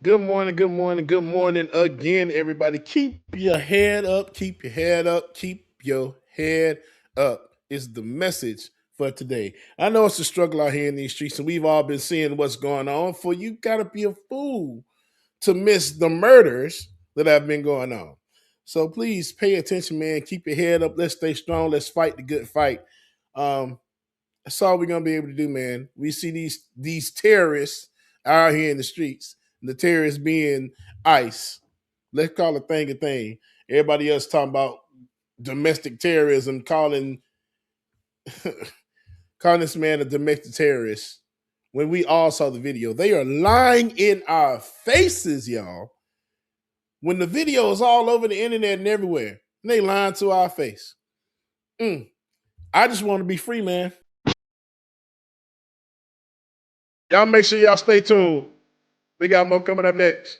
Good morning, good morning, good morning again, everybody. Keep your head up, keep your head up, keep your head up is the message for today. I know it's a struggle out here in these streets, and we've all been seeing what's going on. For you gotta be a fool to miss the murders that have been going on. So please pay attention, man. Keep your head up. Let's stay strong. Let's fight the good fight. Um, that's all we're gonna be able to do, man. We see these terrorists out here in the streets. And the terrorists being ICE. Let's call a thing a thing. Everybody else talking about domestic terrorism, calling calling this man a domestic terrorist. When we all saw the video, they are lying in our faces, y'all. When the video is all over the internet and everywhere, and they lying to our face. Mm. I just want to be free, man. Y'all make sure y'all stay tuned. We got more coming up next.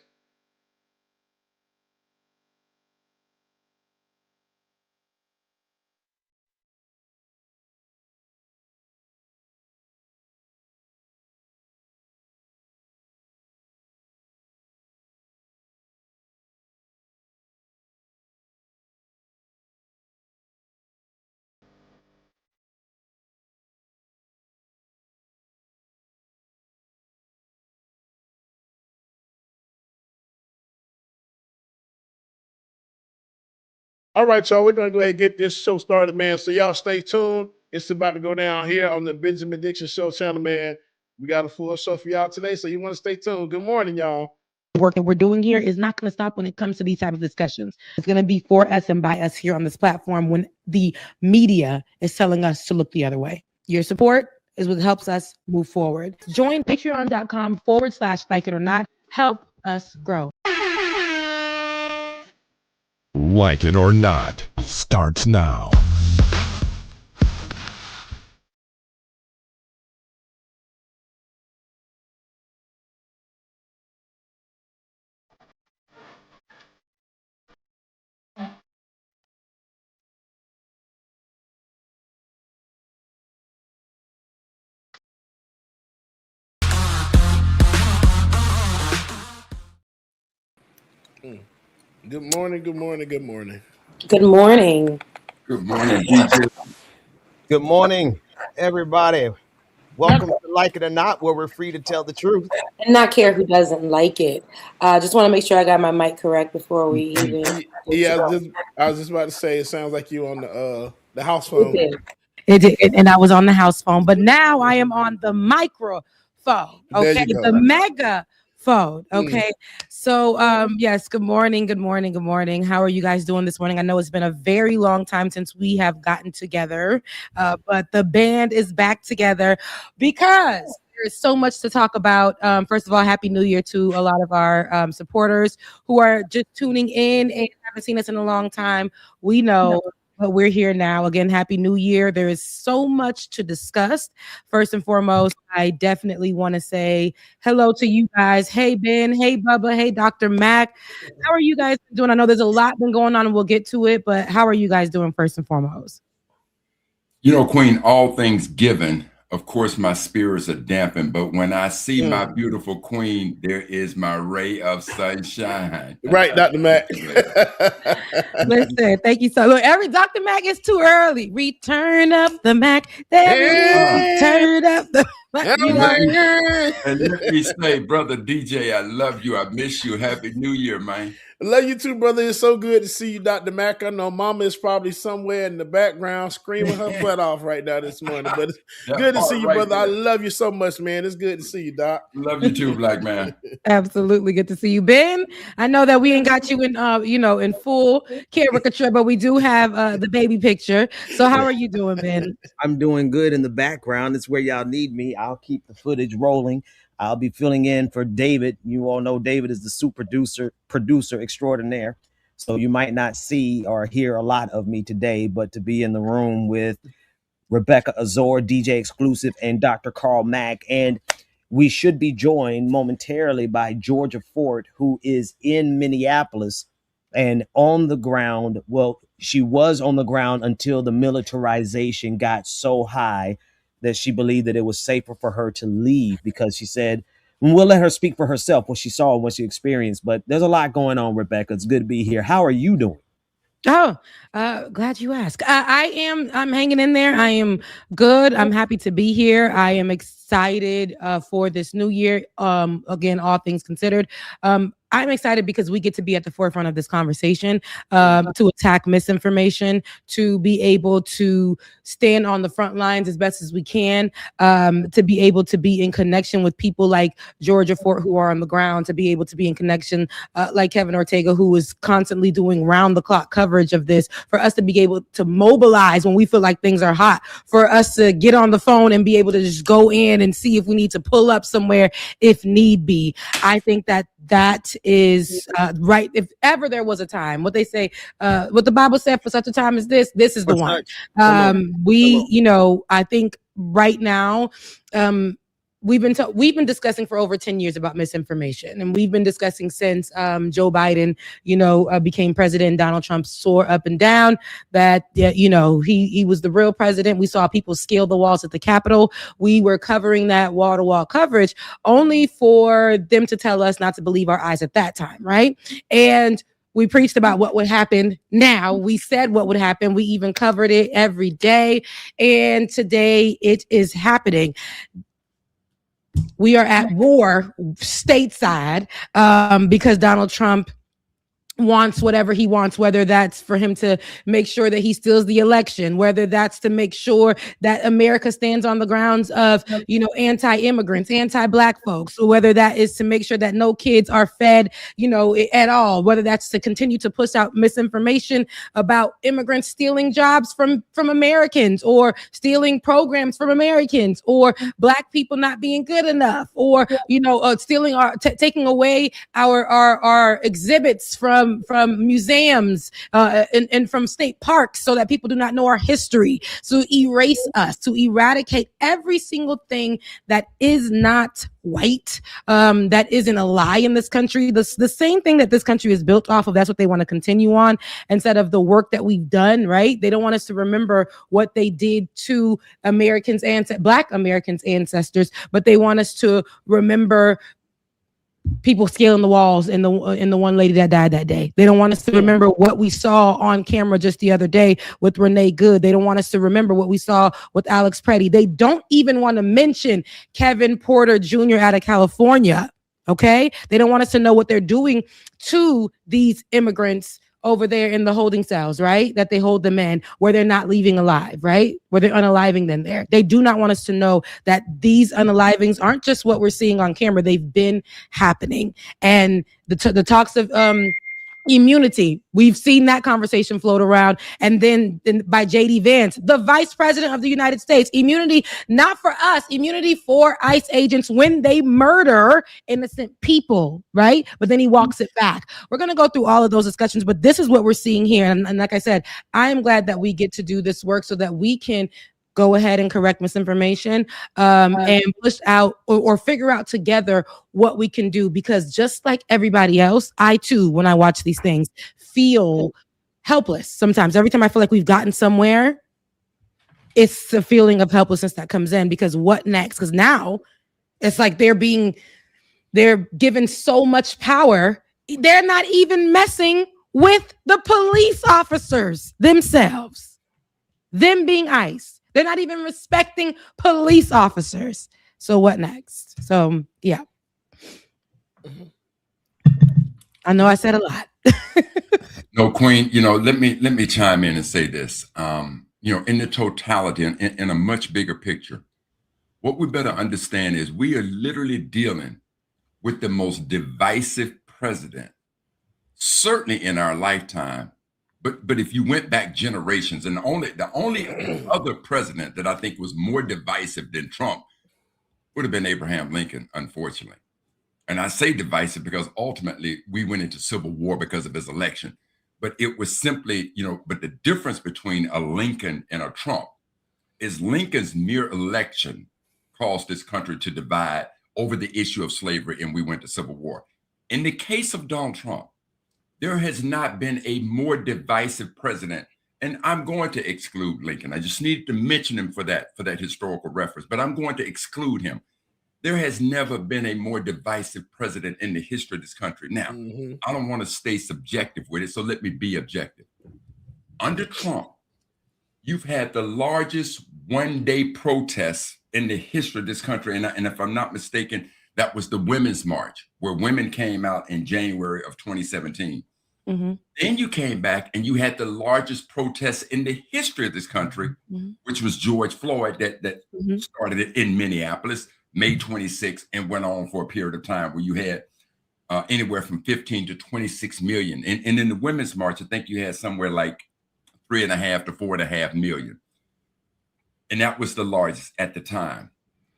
All right, y'all, we're gonna go ahead and get this show started, man. So y'all stay tuned. It's about to go down here on the Benjamin Dixon Show channel, man. We got a full show for y'all today, so you want to stay tuned. Good morning, y'all. Work that we're doing here is not going to stop when it comes to these type of discussions. It's going to be for us and by us here on this platform when the media is telling us to look the other way. Your support is what helps us move forward. Join patreon.com/like it or not. Help us grow. Like it or not starts now. Good morning, good morning, good morning. Good morning. Good morning, DJ. Good morning, everybody. Welcome to Like It or Not, where we're free to tell the truth. And not care who doesn't like it. Just want to make sure I got my mic correct before we even. Yeah, I was just about to say it sounds like you on the house It phone. did. It did, and I was on the house phone, but now I am on the microphone. There Okay, you go. the mega phone. Okay, so yes. Good morning. Good morning. Good morning. How are you guys doing this morning? I know it's been a very long time since we have gotten together, but the band is back together because there's so much to talk about. First of all, Happy New Year to a lot of our supporters who are just tuning in and haven't seen us in a long time. We know. But we're here now. Again, Happy New Year. There is so much to discuss. First and foremost, I definitely want to say hello to you guys. Hey, Ben. Hey, Bubba. Hey, Dr. Mac. How are you guys doing? I know there's a lot been going on and we'll get to it, but how are you guys doing first and foremost? You know, Queen, all things given, of course, my spirits are dampened, but when I see my beautiful queen, there is my ray of sunshine. Right, Dr. Mac. Listen, thank you so much. Every Dr. Mac is too early. Return up the Mac. Turn up the Mac. And let me say, brother DJ, I love you. I miss you. Happy New Year, man. I love you too, brother. It's so good to see you, Dr. Mac. I know Mama is probably somewhere in the background screaming her butt off right now this morning. But it's good to see you, brother. I love you so much, man. It's good to see you, Doc. Love you too, black man. Absolutely good to see you, Ben. I know that we ain't got you in, in full caricature, but we do have the baby picture. So how are you doing, Ben? I'm doing good in the background. It's where y'all need me. I'll keep the footage rolling. I'll be filling in for David. You all know David is the super producer extraordinaire. So you might not see or hear a lot of me today, but to be in the room with Rebecca Azor, DJ Exclusive, and Dr. Carl Mack. And we should be joined momentarily by Georgia Fort, who is in Minneapolis and on the ground. Well, she was on the ground until the militarization got so high that she believed that it was safer for her to leave, because she said, and we'll let her speak for herself, what she saw and what she experienced. But there's a lot going on, Rebecca. It's good to be here. How are you doing? Oh, glad you asked. I'm hanging in there. I am good. I'm happy to be here. I am excited for this new year. Again, all things considered. I'm excited because we get to be at the forefront of this conversation, to attack misinformation, to be able to stand on the front lines as best as we can, to be able to be in connection with people like Georgia Fort, who are on the ground, to be able to be in connection like Kevin Ortega, who is constantly doing round the clock coverage of this, for us to be able to mobilize when we feel like things are hot, for us to get on the phone and be able to just go in and see if we need to pull up somewhere if need be. I think that is right. If ever there was a time, what they say, what the Bible said, for such a time as this is the one. I think right now, we've been discussing for over 10 years about misinformation, and we've been discussing since Joe Biden, became president. Donald Trump soared up and down that, he was the real president. We saw people scale the walls at the Capitol. We were covering that wall-to-wall coverage only for them to tell us not to believe our eyes at that time, right? And we preached about what would happen now. We said what would happen. We even covered it every day. And today it is happening. We are at war stateside because Donald Trump wants whatever he wants, whether that's for him to make sure that he steals the election, whether that's to make sure that America stands on the grounds of, anti-immigrants, anti-Black folks, or whether that is to make sure that no kids are fed, at all, whether that's to continue to push out misinformation about immigrants stealing jobs from Americans, or stealing programs from Americans, or Black people not being good enough, or, stealing taking away our exhibits from museums and from state parks, so that people do not know our history, to erase us, to eradicate every single thing that is not white, that isn't a lie in this country. The same thing that this country is built off of, that's what they want to continue on, instead of the work that we've done, right? They don't want us to remember what they did to Black Americans' ancestors, but they want us to remember people scaling the walls and the one lady that died that day. They don't want us to remember what we saw on camera just the other day with Renee Good. They don't want us to remember what we saw with Alex Preddy. They don't even want to mention Kevin Porter Jr. out of California. Okay, they don't want us to know what they're doing to these immigrants over there in the holding cells, right? That they hold them in, where they're not leaving alive, right? Where they're unaliving them there. They do not want us to know that these unalivings aren't just what we're seeing on camera. They've been happening. And the talks of immunity, we've seen that conversation float around. And then by JD Vance, the vice president of the United States, immunity, not for us, immunity for ICE agents when they murder innocent people, right? But then he walks it back. We're going to go through all of those discussions, but this is what we're seeing here. And like I said, I am glad that we get to do this work so that we can go ahead and correct misinformation and push out or figure out together what we can do. Because just like everybody else, I too, when I watch these things, feel helpless sometimes. Every time I feel like we've gotten somewhere, it's the feeling of helplessness that comes in, because what next? Because now it's like they're given so much power. They're not even messing with the police officers themselves, them being ICE. They're not even respecting police officers. So what next? So yeah. I know I said a lot. No, Queen, let me chime in and say this. In the totality and in a much bigger picture, what we better understand is we are literally dealing with the most divisive president, certainly in our lifetime. But if you went back generations, and the only other president that I think was more divisive than Trump would have been Abraham Lincoln, unfortunately. And I say divisive because ultimately we went into civil war because of his election. But it was simply, but the difference between a Lincoln and a Trump is Lincoln's mere election caused this country to divide over the issue of slavery, and we went to civil war. In the case of Donald Trump, there has not been a more divisive president, and I'm going to exclude Lincoln. I just needed to mention him for that historical reference, but I'm going to exclude him. There has never been a more divisive president in the history of this country. Now, I don't want to stay subjective with it, so let me be objective. Under Trump, you've had the largest one-day protests in the history of this country, and if I'm not mistaken, that was the Women's March, where women came out in January of 2017. Then you came back and you had the largest protests in the history of this country, which was George Floyd that started it in Minneapolis, May 26th, and went on for a period of time where you had anywhere from 15 to 26 million. And in the Women's March, I think you had somewhere like 3.5 to 4.5 million. And that was the largest at the time.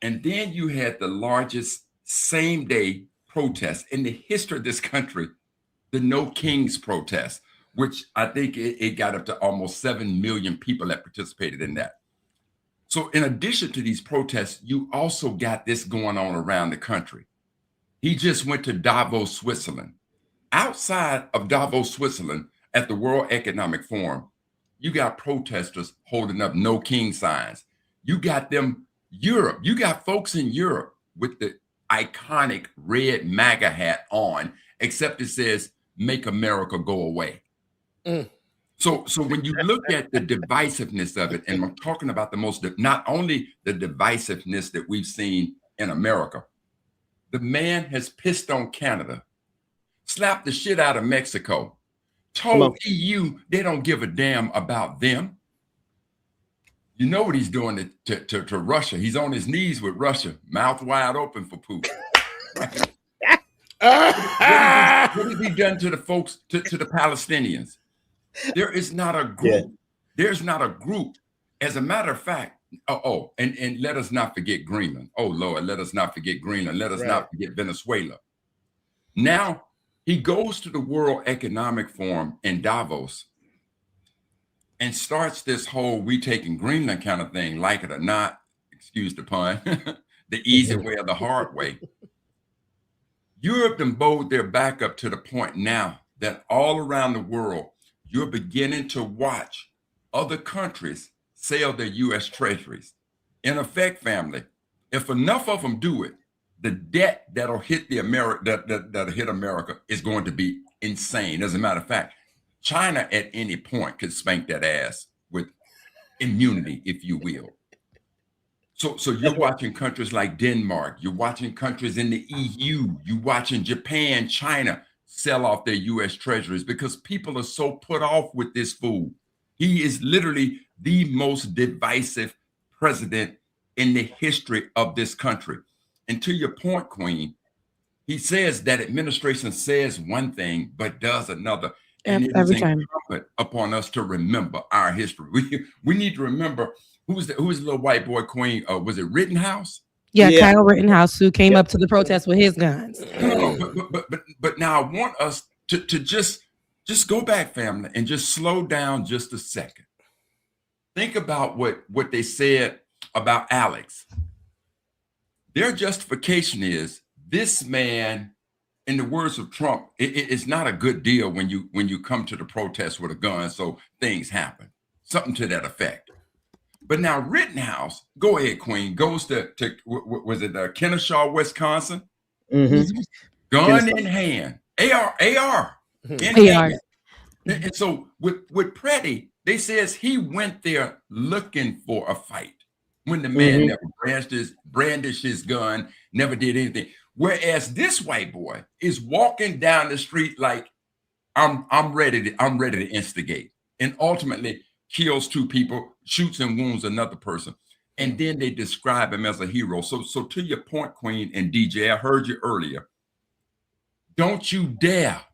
And then you had the largest same-day protest in the history of this country, the No Kings protest, which I think it got up to almost 7 million people that participated in that. So in addition to these protests, you also got this going on around the country. He just went to Davos, Switzerland. Outside of Davos, Switzerland, at the World Economic Forum, you got protesters holding up No King signs. You got them, Europe. You got folks in Europe with the iconic red MAGA hat on, except it says, "Make America Go Away." So when you look at the divisiveness of it, and I'm talking about not only the divisiveness that we've seen in America, the man has pissed on Canada, slapped the shit out of Mexico, told EU they don't give a damn about them. You know what he's doing to Russia. He's on his knees with Russia, mouth wide open for Putin. What has he done to the folks, to the Palestinians? There is not a group. Yeah. There's not a group. As a matter of fact, and let us not forget Greenland. Oh, Lord, let us not forget Greenland. Let us not forget Venezuela. Now, he goes to the World Economic Forum in Davos and starts this whole "we taking Greenland" kind of thing, like it or not, excuse the pun, the easy way or the hard way. Europe done bowed their back up to the point now that all around the world, you're beginning to watch other countries sell their U.S. treasuries. In effect, family, if enough of them do it, the debt that'll hit that'll hit America is going to be insane. As a matter of fact, China at any point could spank that ass with immunity, if you will. So you're watching countries like Denmark, you're watching countries in the EU, you're watching Japan, China sell off their US treasuries because people are so put off with this fool. He is literally the most divisive president in the history of this country. And to your point, Queen, he says that administration says one thing, but does another. And it is incumbent upon us to remember our history. We need to remember who's the little white boy, Queen? Was it Rittenhouse? Yeah, Kyle Rittenhouse, who came up to the protest with his guns. But now I want us to just go back, family, and just slow down just a second. Think about what they said about Alex. Their justification is this man, in the words of Trump, it's not a good deal when you come to the protest with a gun, so things happen. Something to that effect. But now Rittenhouse, go ahead, Queen, goes to was it Kennesaw, Wisconsin? Mm-hmm. Gun in hand, AR in hand. And so with Pretty, they says he went there looking for a fight when the man never brandished his gun, never did anything. Whereas this white boy is walking down the street like I'm ready to instigate, and ultimately kills two people, shoots and wounds another person, and then they describe him as a hero. So to your point, Queen and DJ, I heard you earlier. Don't you dare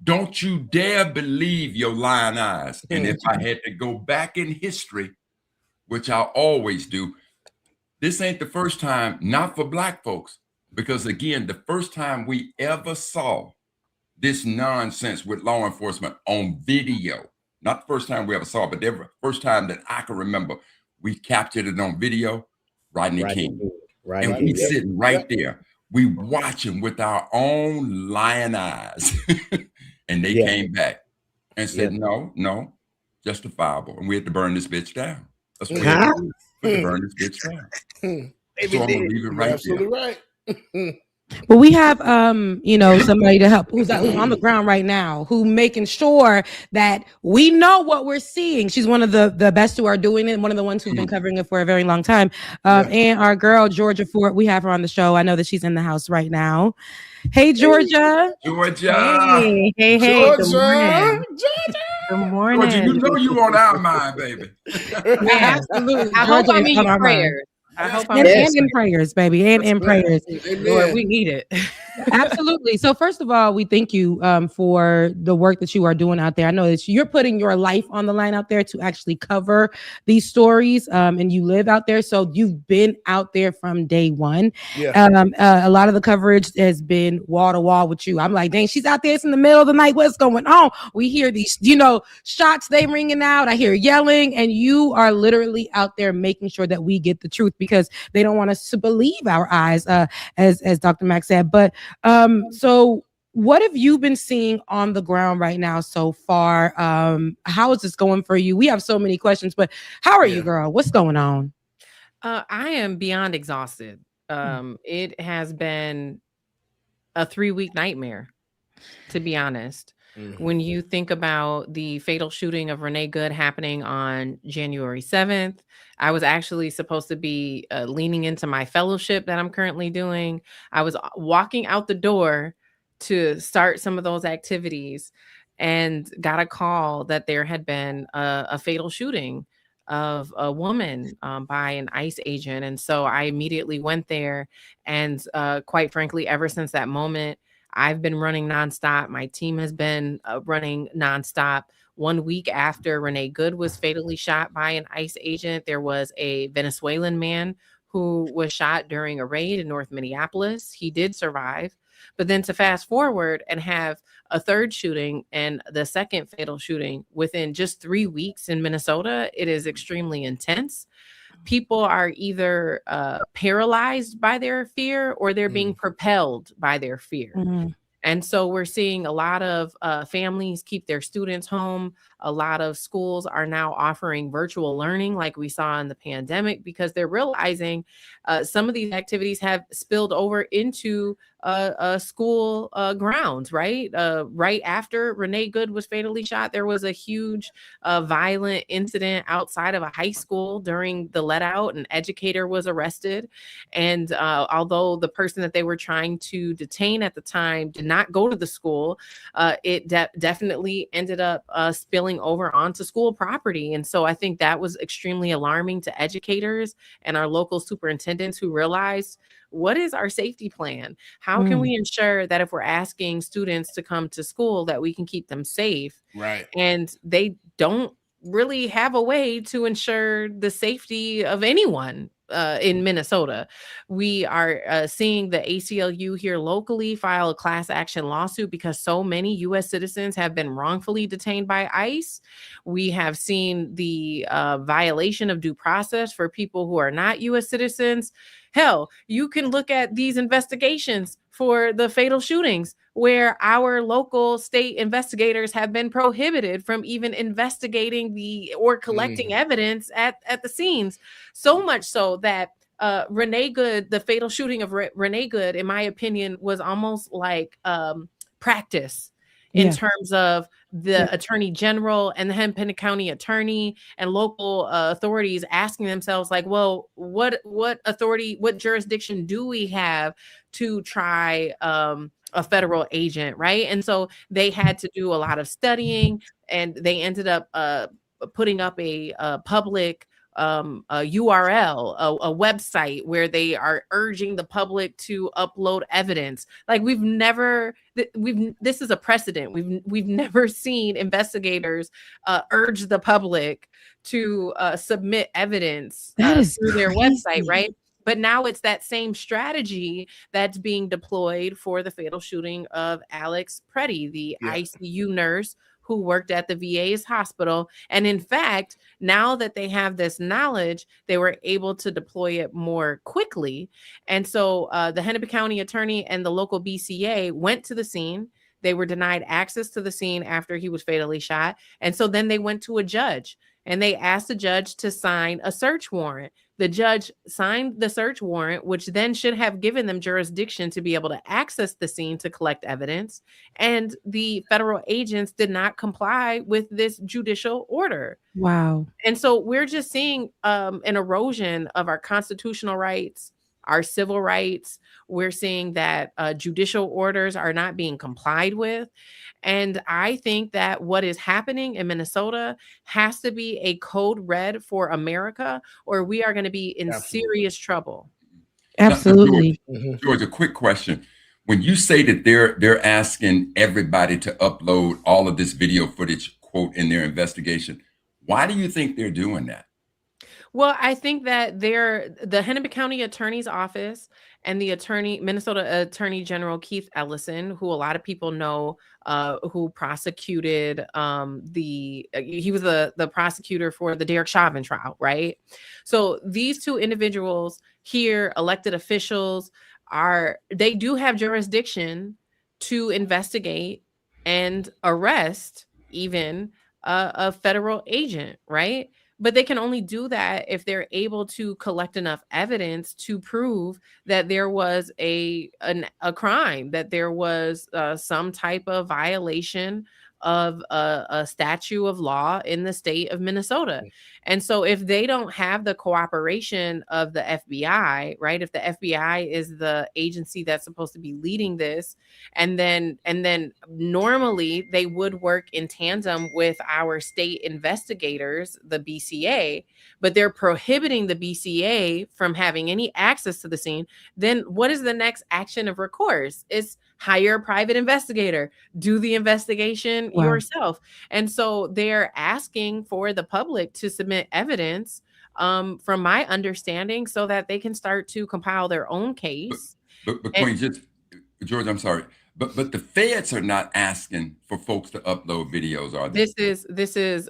believe your lying eyes. And if I had to go back in history, which I always do, this ain't the first time, not for Black folks, because again, the first time we ever saw this nonsense with law enforcement on video, not the first time we ever saw it, but the first time that I can remember, we captured it on video, Rodney King. Right. And we sitting right there. We watching with our own lying eyes. And they came back and said, no, justifiable. And we had to burn this bitch down. That's what we had to burn this bitch down. So I'm gonna leave it right absolutely there. Right. Well, we have somebody to help who's on the ground right now, who making sure that we know what we're seeing. She's one of the best who are doing it, one of the ones who've been covering it for a very long time. And our girl Georgia Fort, we have her on the show. I know that she's in the house right now. Hey, Georgia. Georgia. Hey. Georgia. Good morning. Georgia, you know you on our mind, baby. Yeah, absolutely. I hope I'm in your prayers. I hope I'm in prayers, baby, and in prayers. Lord, we need it. Absolutely. So first of all, we thank you for the work that you are doing out there. I know that you're putting your life on the line out there to actually cover these stories, and you live out there. So you've been out there from day one. Yeah. A lot of the coverage has been wall to wall with you. I'm like, dang, she's out there. It's in the middle of the night. What's going on? We hear these, shots they ringing out. I hear yelling, and you are literally out there making sure that we get the truth because they don't want us to believe our eyes, as Dr. Mack said. But so what have you been seeing on the ground right now so far? How is this going for you? We have so many questions, but how are you, girl? What's going on? I am beyond exhausted. It has been a 3-week nightmare, to be honest. Mm-hmm. When you think about the fatal shooting of Renee Good happening on January 7th, I was actually supposed to be leaning into my fellowship that I'm currently doing. I was walking out the door to start some of those activities and got a call that there had been a fatal shooting of a woman by an ICE agent. And so I immediately went there. And quite frankly, ever since that moment, I've been running nonstop. My team has been running nonstop. 1 week after Renee Good was fatally shot by an ICE agent, there was a Venezuelan man who was shot during a raid in North Minneapolis. He did survive. But then to fast forward and have a third shooting and the second fatal shooting within just 3 weeks in Minnesota, it is extremely intense. People are either paralyzed by their fear or they're being propelled by their fear. Mm-hmm. And so we're seeing a lot of families keep their students home. A lot of schools are now offering virtual learning like we saw in the pandemic, because they're realizing some of these activities have spilled over into school grounds, right? Right after Renee Good was fatally shot, there was a huge violent incident outside of a high school during the let out. An educator was arrested. And although the person that they were trying to detain at the time did not go to the school, it definitely ended up spilling over onto school property. And so I think that was extremely alarming to educators and our local superintendents, who realized, what is our safety plan? How can we ensure that if we're asking students to come to school, that we can keep them safe? Right. And they don't really have a way to ensure the safety of anyone in Minnesota. We are seeing the ACLU here locally file a class action lawsuit because so many U.S. citizens have been wrongfully detained by ICE. We have seen the violation of due process for people who are not U.S. citizens. Hell, you can look at these investigations for the fatal shootings, where our local state investigators have been prohibited from even investigating or collecting evidence at the scenes. So much so that Renee Good, the fatal shooting of Renee Good, in my opinion, was almost like practice in terms of the attorney general and the Hennepin County attorney and local authorities asking themselves, like, well, what authority, what jurisdiction do we have to try a federal agent, right? And so they had to do a lot of studying, and they ended up putting up a public a URL, a website where they are urging the public to upload evidence. Like this is a precedent. We've never seen investigators urge the public to submit evidence through their website, right? But now it's that same strategy that's being deployed for the fatal shooting of Alex Preddy, the ICU nurse who worked at the VA's hospital. And in fact, now that they have this knowledge, they were able to deploy it more quickly. And so the Hennepin County attorney and the local BCA went to the scene. They were denied access to the scene after he was fatally shot. And so then they went to a judge and they asked the judge to sign a search warrant. The judge signed the search warrant, which then should have given them jurisdiction to be able to access the scene to collect evidence. And the federal agents did not comply with this judicial order. Wow. And so we're just seeing an erosion of our constitutional rights, our civil rights. We're seeing that judicial orders are not being complied with. And I think that what is happening in Minnesota has to be a code red for America, or we are going to be in serious trouble. Absolutely. George, a quick question. When you say that they're asking everybody to upload all of this video footage, quote, in their investigation, why do you think they're doing that? Well, I think that the Hennepin County Attorney's Office and the Minnesota Attorney General Keith Ellison, who a lot of people know, who prosecuted he was the prosecutor for the Derek Chauvin trial, right? So these two individuals here, elected officials, they do have jurisdiction to investigate and arrest even a federal agent, right? But they can only do that if they're able to collect enough evidence to prove that there was a crime, that there was some type of violation of a statute of law in the state of Minnesota. And so if they don't have the cooperation of the FBI, right? If the FBI is the agency that's supposed to be leading this, and then normally they would work in tandem with our state investigators, the BCA, but they're prohibiting the BCA from having any access to the scene, then what is the next action of recourse? It's hire a private investigator, do the investigation yourself. And so they're asking for the public to submit evidence, from my understanding, so that they can start to compile their own case. But Queen, George, I'm sorry, but the feds are not asking for folks to upload videos, are they? This is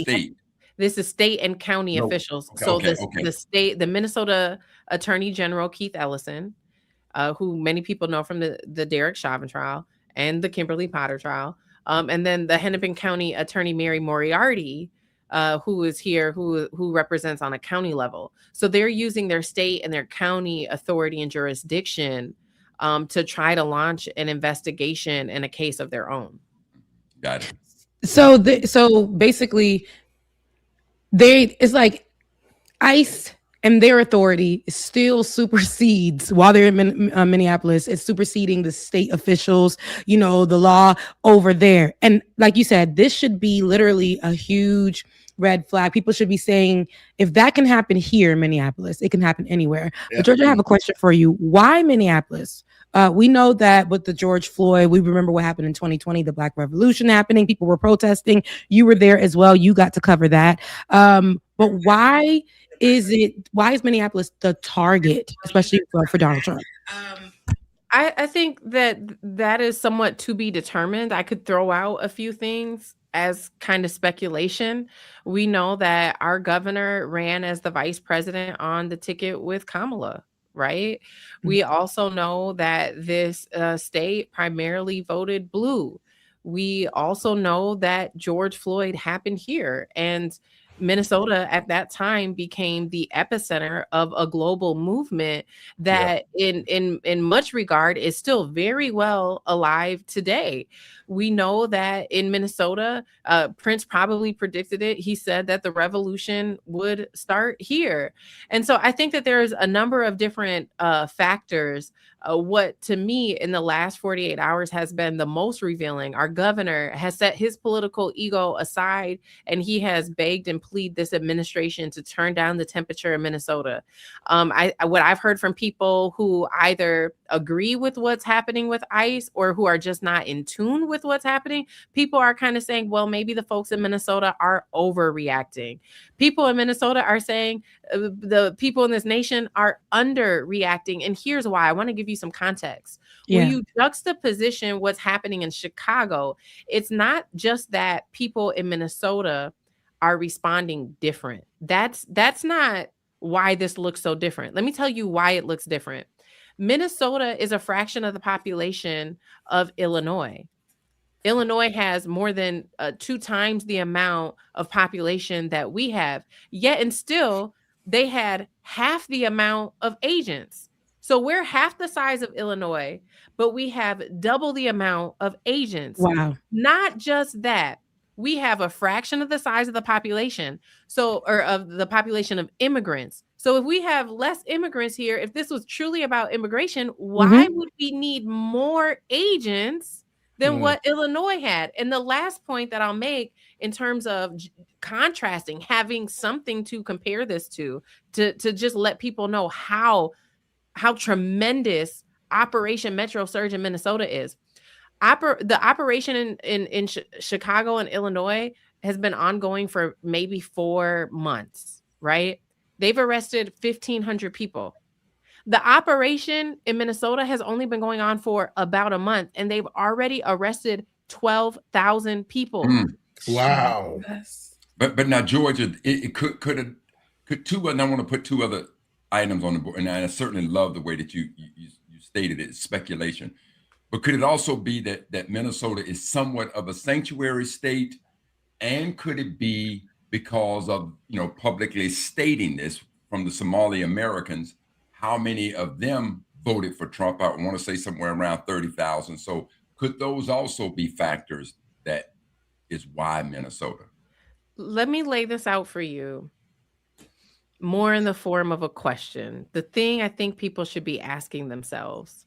state. This is state and county officials. The Minnesota Attorney General Keith Ellison, who many people know from the Derek Chauvin trial and the Kimberly Potter trial. And then the Hennepin County Attorney Mary Moriarty, who is here, who represents on a county level. So they're using their state and their county authority and jurisdiction to try to launch an investigation in a case of their own. Got it. So basically, it's like ICE and their authority still supersedes while they're in Minneapolis. It's superseding the state officials, the law over there. And like you said, this should be literally a huge red flag. People should be saying, if that can happen here in Minneapolis, it can happen anywhere. Yeah. But George, I have a question for you. Why Minneapolis? We know that with the George Floyd, we remember what happened in 2020, the Black Revolution happening. People were protesting. You were there as well. You got to cover that. But why is Minneapolis the target, especially for Donald Trump? I think that is somewhat to be determined. I could throw out a few things as kind of speculation. We know that our governor ran as the vice president on the ticket with Kamala, right? Mm-hmm. We also know that this state primarily voted blue. We also know that George Floyd happened here, and Minnesota at that time became the epicenter of a global movement that in much regard is still very well alive today. We know that in Minnesota, Prince probably predicted it. He said that the revolution would start here. And so I think that there's a number of different factors. What to me in the last 48 hours has been the most revealing. Our governor has set his political ego aside, and he has begged and pleaded this administration to turn down the temperature in Minnesota. What I've heard from people who either agree with what's happening with ICE or who are just not in tune with what's happening, people are kind of saying, well, maybe the folks in Minnesota are overreacting. People in Minnesota are saying the people in this nation are underreacting. And here's why. I want to give you some context. Yeah. When you juxtaposition what's happening in Chicago, it's not just that people in Minnesota are responding different. That's not why this looks so different. Let me tell you why it looks different. Minnesota is a fraction of the population of Illinois. Illinois has more than 2 times the amount of population that we have, yet and still they had half the amount of agents. So we're half the size of Illinois, but we have double the amount of agents. Wow. Not just that, we have a fraction of the size of the population, or of the population of immigrants. So if we have less immigrants here, if this was truly about immigration, why would we need more agents than what Illinois had? And the last point that I'll make in terms of contrasting, having something to compare this to just let people know how tremendous Operation Metro Surge in Minnesota is. The operation in Chicago and Illinois has been ongoing for maybe 4 months, right? They've arrested 1,500 people. The operation in Minnesota has only been going on for about a month, and they've already arrested 12,000 people. Wow. But now, Georgia, it could two, and I want to put 2 other items on the board, and I certainly love the way that you stated it, speculation. But could it also be that Minnesota is somewhat of a sanctuary state? And could it be because of, publicly stating this from the Somali Americans, how many of them voted for Trump? I want to say somewhere around 30,000. So could those also be factors that is why Minnesota? Let me lay this out for you more in the form of a question. The thing I think people should be asking themselves: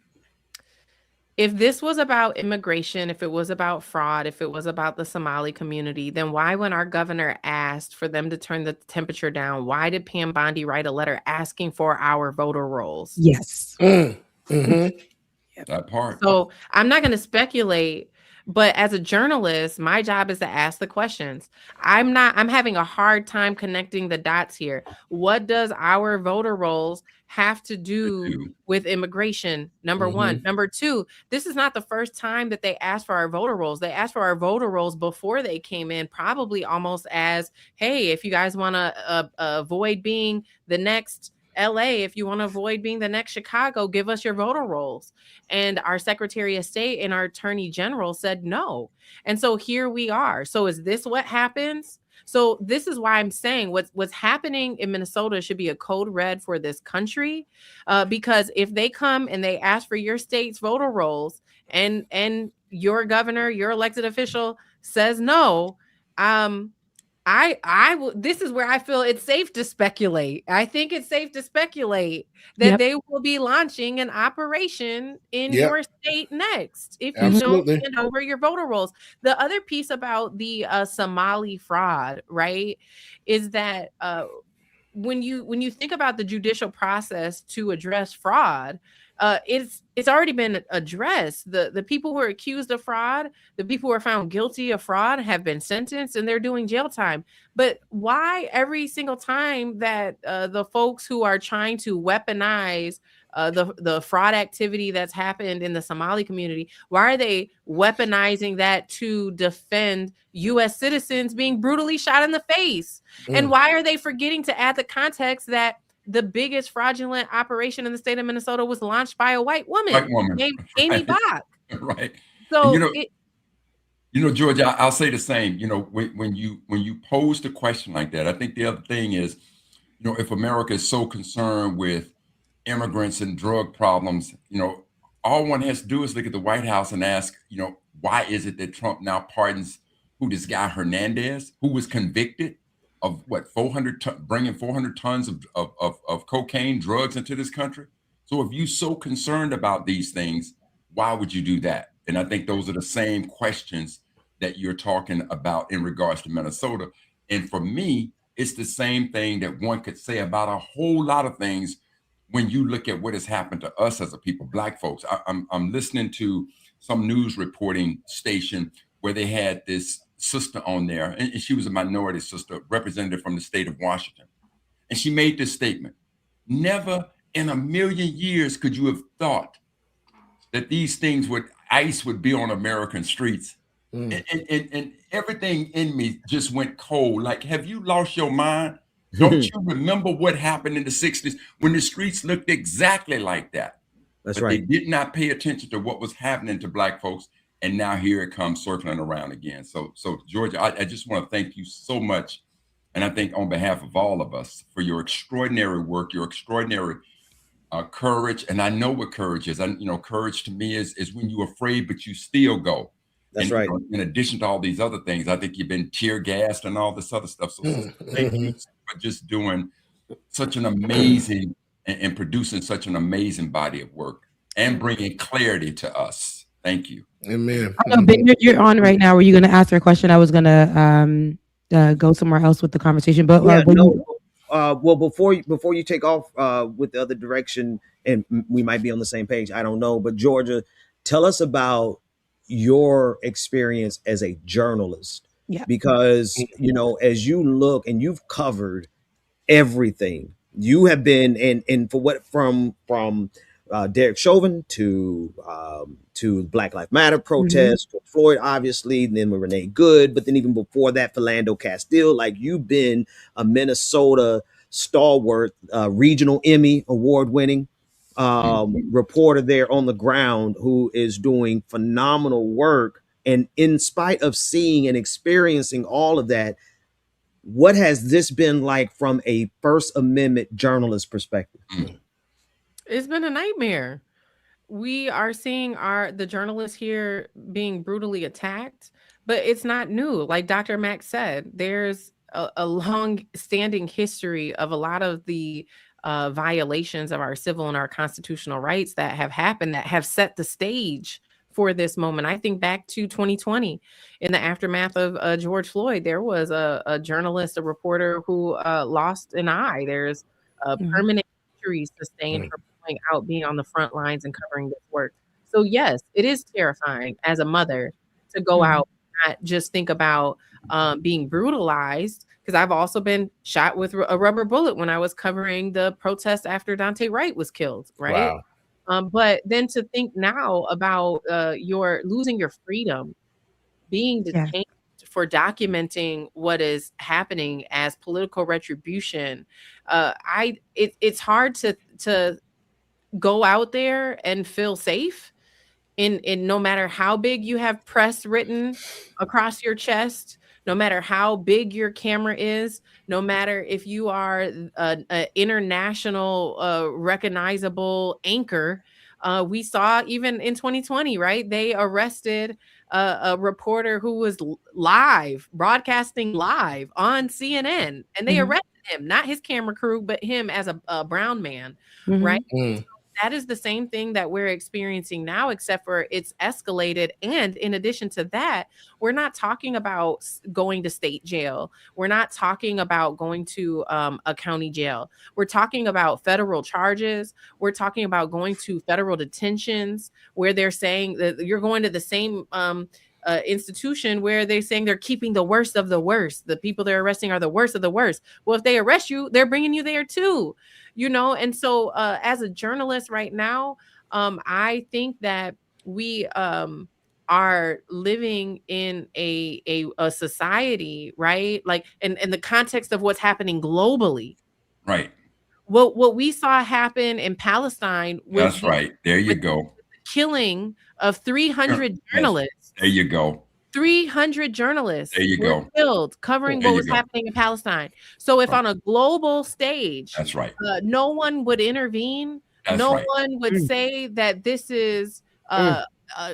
if this was about immigration, if it was about fraud, if it was about the Somali community, then why, when our governor asked for them to turn the temperature down, why did Pam Bondi write a letter asking for our voter rolls? Yes. That part. So I'm not going to speculate, but as a journalist, my job is to ask the questions. I'm having a hard time connecting the dots here. What does our voter rolls have to do with immigration? Number one. Number two, this is not the first time that they asked for our voter rolls. They asked for our voter rolls before they came in, probably almost as, hey, if you guys want to avoid being the next LA, if you want to avoid being the next Chicago, give us your voter rolls. And our Secretary of State and our Attorney General said no. And so here we are. So is this what happens? So this is why I'm saying what's happening in Minnesota should be a code red for this country, because if they come and they ask for your state's voter rolls and your governor, your elected official says no, this is where I feel it's safe to speculate. I think it's safe to speculate that they will be launching an operation in your state next if you don't hand over your voter rolls. The other piece about the Somali fraud, right, is that when you think about the judicial process to address fraud, it's already been addressed. The people who are accused of fraud, the people who are found guilty of fraud have been sentenced and they're doing jail time. But why every single time that the folks who are trying to weaponize the fraud activity that's happened in the Somali community, why are they weaponizing that to defend U.S. citizens being brutally shot in the face? And why are they forgetting to add the context that the biggest fraudulent operation in the state of Minnesota was launched by a white woman named Amy Bach? Right. So, George, I'll say the same. When you pose the question like that, I think the other thing is, if America is so concerned with immigrants and drug problems, all one has to do is look at the White House and ask, why is it that Trump now pardons this guy Hernandez, who was convicted of bringing 400 tons of cocaine, drugs into this country? So if you're so concerned about these things, why would you do that? And I think those are the same questions that you're talking about in regards to Minnesota. And for me, it's the same thing that one could say about a whole lot of things when you look at what has happened to us as a people, Black folks. I'm listening to some news reporting station where they had this sister on there, and she was a minority sister, representative from the state of Washington. And she made this statement: never in a million years could you have thought that these things ICE would be on American streets. And everything in me just went cold. Like, have you lost your mind? Don't you remember what happened in the 60s when the streets looked exactly like that? That's but right. They did not pay attention to what was happening to Black folks. And now here it comes circling around again. So Georgia, I just want to thank you so much. And I think on behalf of all of us for your extraordinary work, your extraordinary courage. And I know what courage is. Courage to me is when you're afraid, but you still go. That's right. In addition to all these other things, I think you've been tear gassed and all this other stuff. So thank you for just doing such an amazing and producing such an amazing body of work and bringing clarity to us. Thank you. Amen. Ben, you're on right now. Were you going to ask her a question? I was going to go somewhere else with the conversation. But well, before you take off with the other direction, and we might be on the same page, I don't know. But Georgia, tell us about your experience as a journalist. Yeah. Because as you look and you've covered everything, you have been from Derek Chauvin to Black Lives Matter protests, to Floyd, obviously, and then with Renee Good, but then even before that, Philando Castile. Like, you've been a Minnesota stalwart, regional Emmy award-winning reporter there on the ground who is doing phenomenal work. And in spite of seeing and experiencing all of that, what has this been like from a First Amendment journalist perspective? It's been a nightmare. We are seeing the journalists here being brutally attacked, but it's not new. Like Dr. Mack said, there's a long-standing history of a lot of the violations of our civil and our constitutional rights that have happened, that have set the stage for this moment. I think back to 2020, in the aftermath of George Floyd, there was a journalist, a reporter who lost an eye. There's permanent injuries sustained from going out, being on the front lines and covering this work. So yes, it is terrifying as a mother to go out and not just think about being brutalized, because I've also been shot with a rubber bullet when I was covering the protest after Daunte Wright was killed, right? Wow. But then to think now about losing your freedom, being detained for documenting what is happening as political retribution. It's hard to go out there and feel safe in no matter how big you have press written across your chest, no matter how big your camera is, no matter if you are an international recognizable anchor. We saw even in 2020, right? They arrested a reporter who was broadcasting live on CNN, and they arrested him, not his camera crew, but him as a brown man, right? That is the same thing that we're experiencing now, except for it's escalated. And in addition to that, we're not talking about going to state jail. We're not talking about going to a county jail. We're talking about federal charges. We're talking about going to federal detentions where they're saying that you're going to the same institution where they're saying they're keeping the worst of the worst. The people they're arresting are the worst of the worst. Well, if they arrest you, they're bringing you there too, you know? And so as a journalist right now, I think that we are living in a society, right? Like in the context of what's happening globally. Right. What we saw happen in Palestine was that's right. There you go. Killing of 300 journalists. There you go. 300 journalists there you were go. killed covering what was happening in Palestine. So if on a global stage, that's right, no one would intervene, no one would say that this is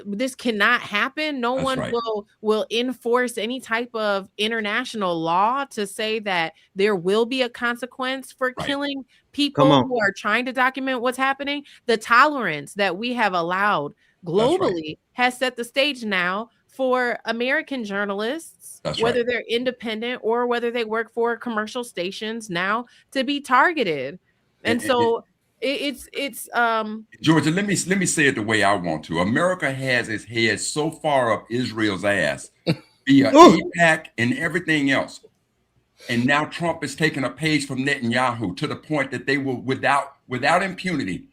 this cannot happen. No one will enforce any type of international law to say that there will be a consequence for killing people who are trying to document what's happening. The tolerance that we have allowed globally has set the stage now for American journalists, whether they're independent or whether they work for commercial stations now, to be targeted. And so it's Georgia, let me say it the way I want to. America has its head so far up Israel's ass via AIPAC and everything else. And now Trump is taking a page from Netanyahu to the point that they will, without impunity,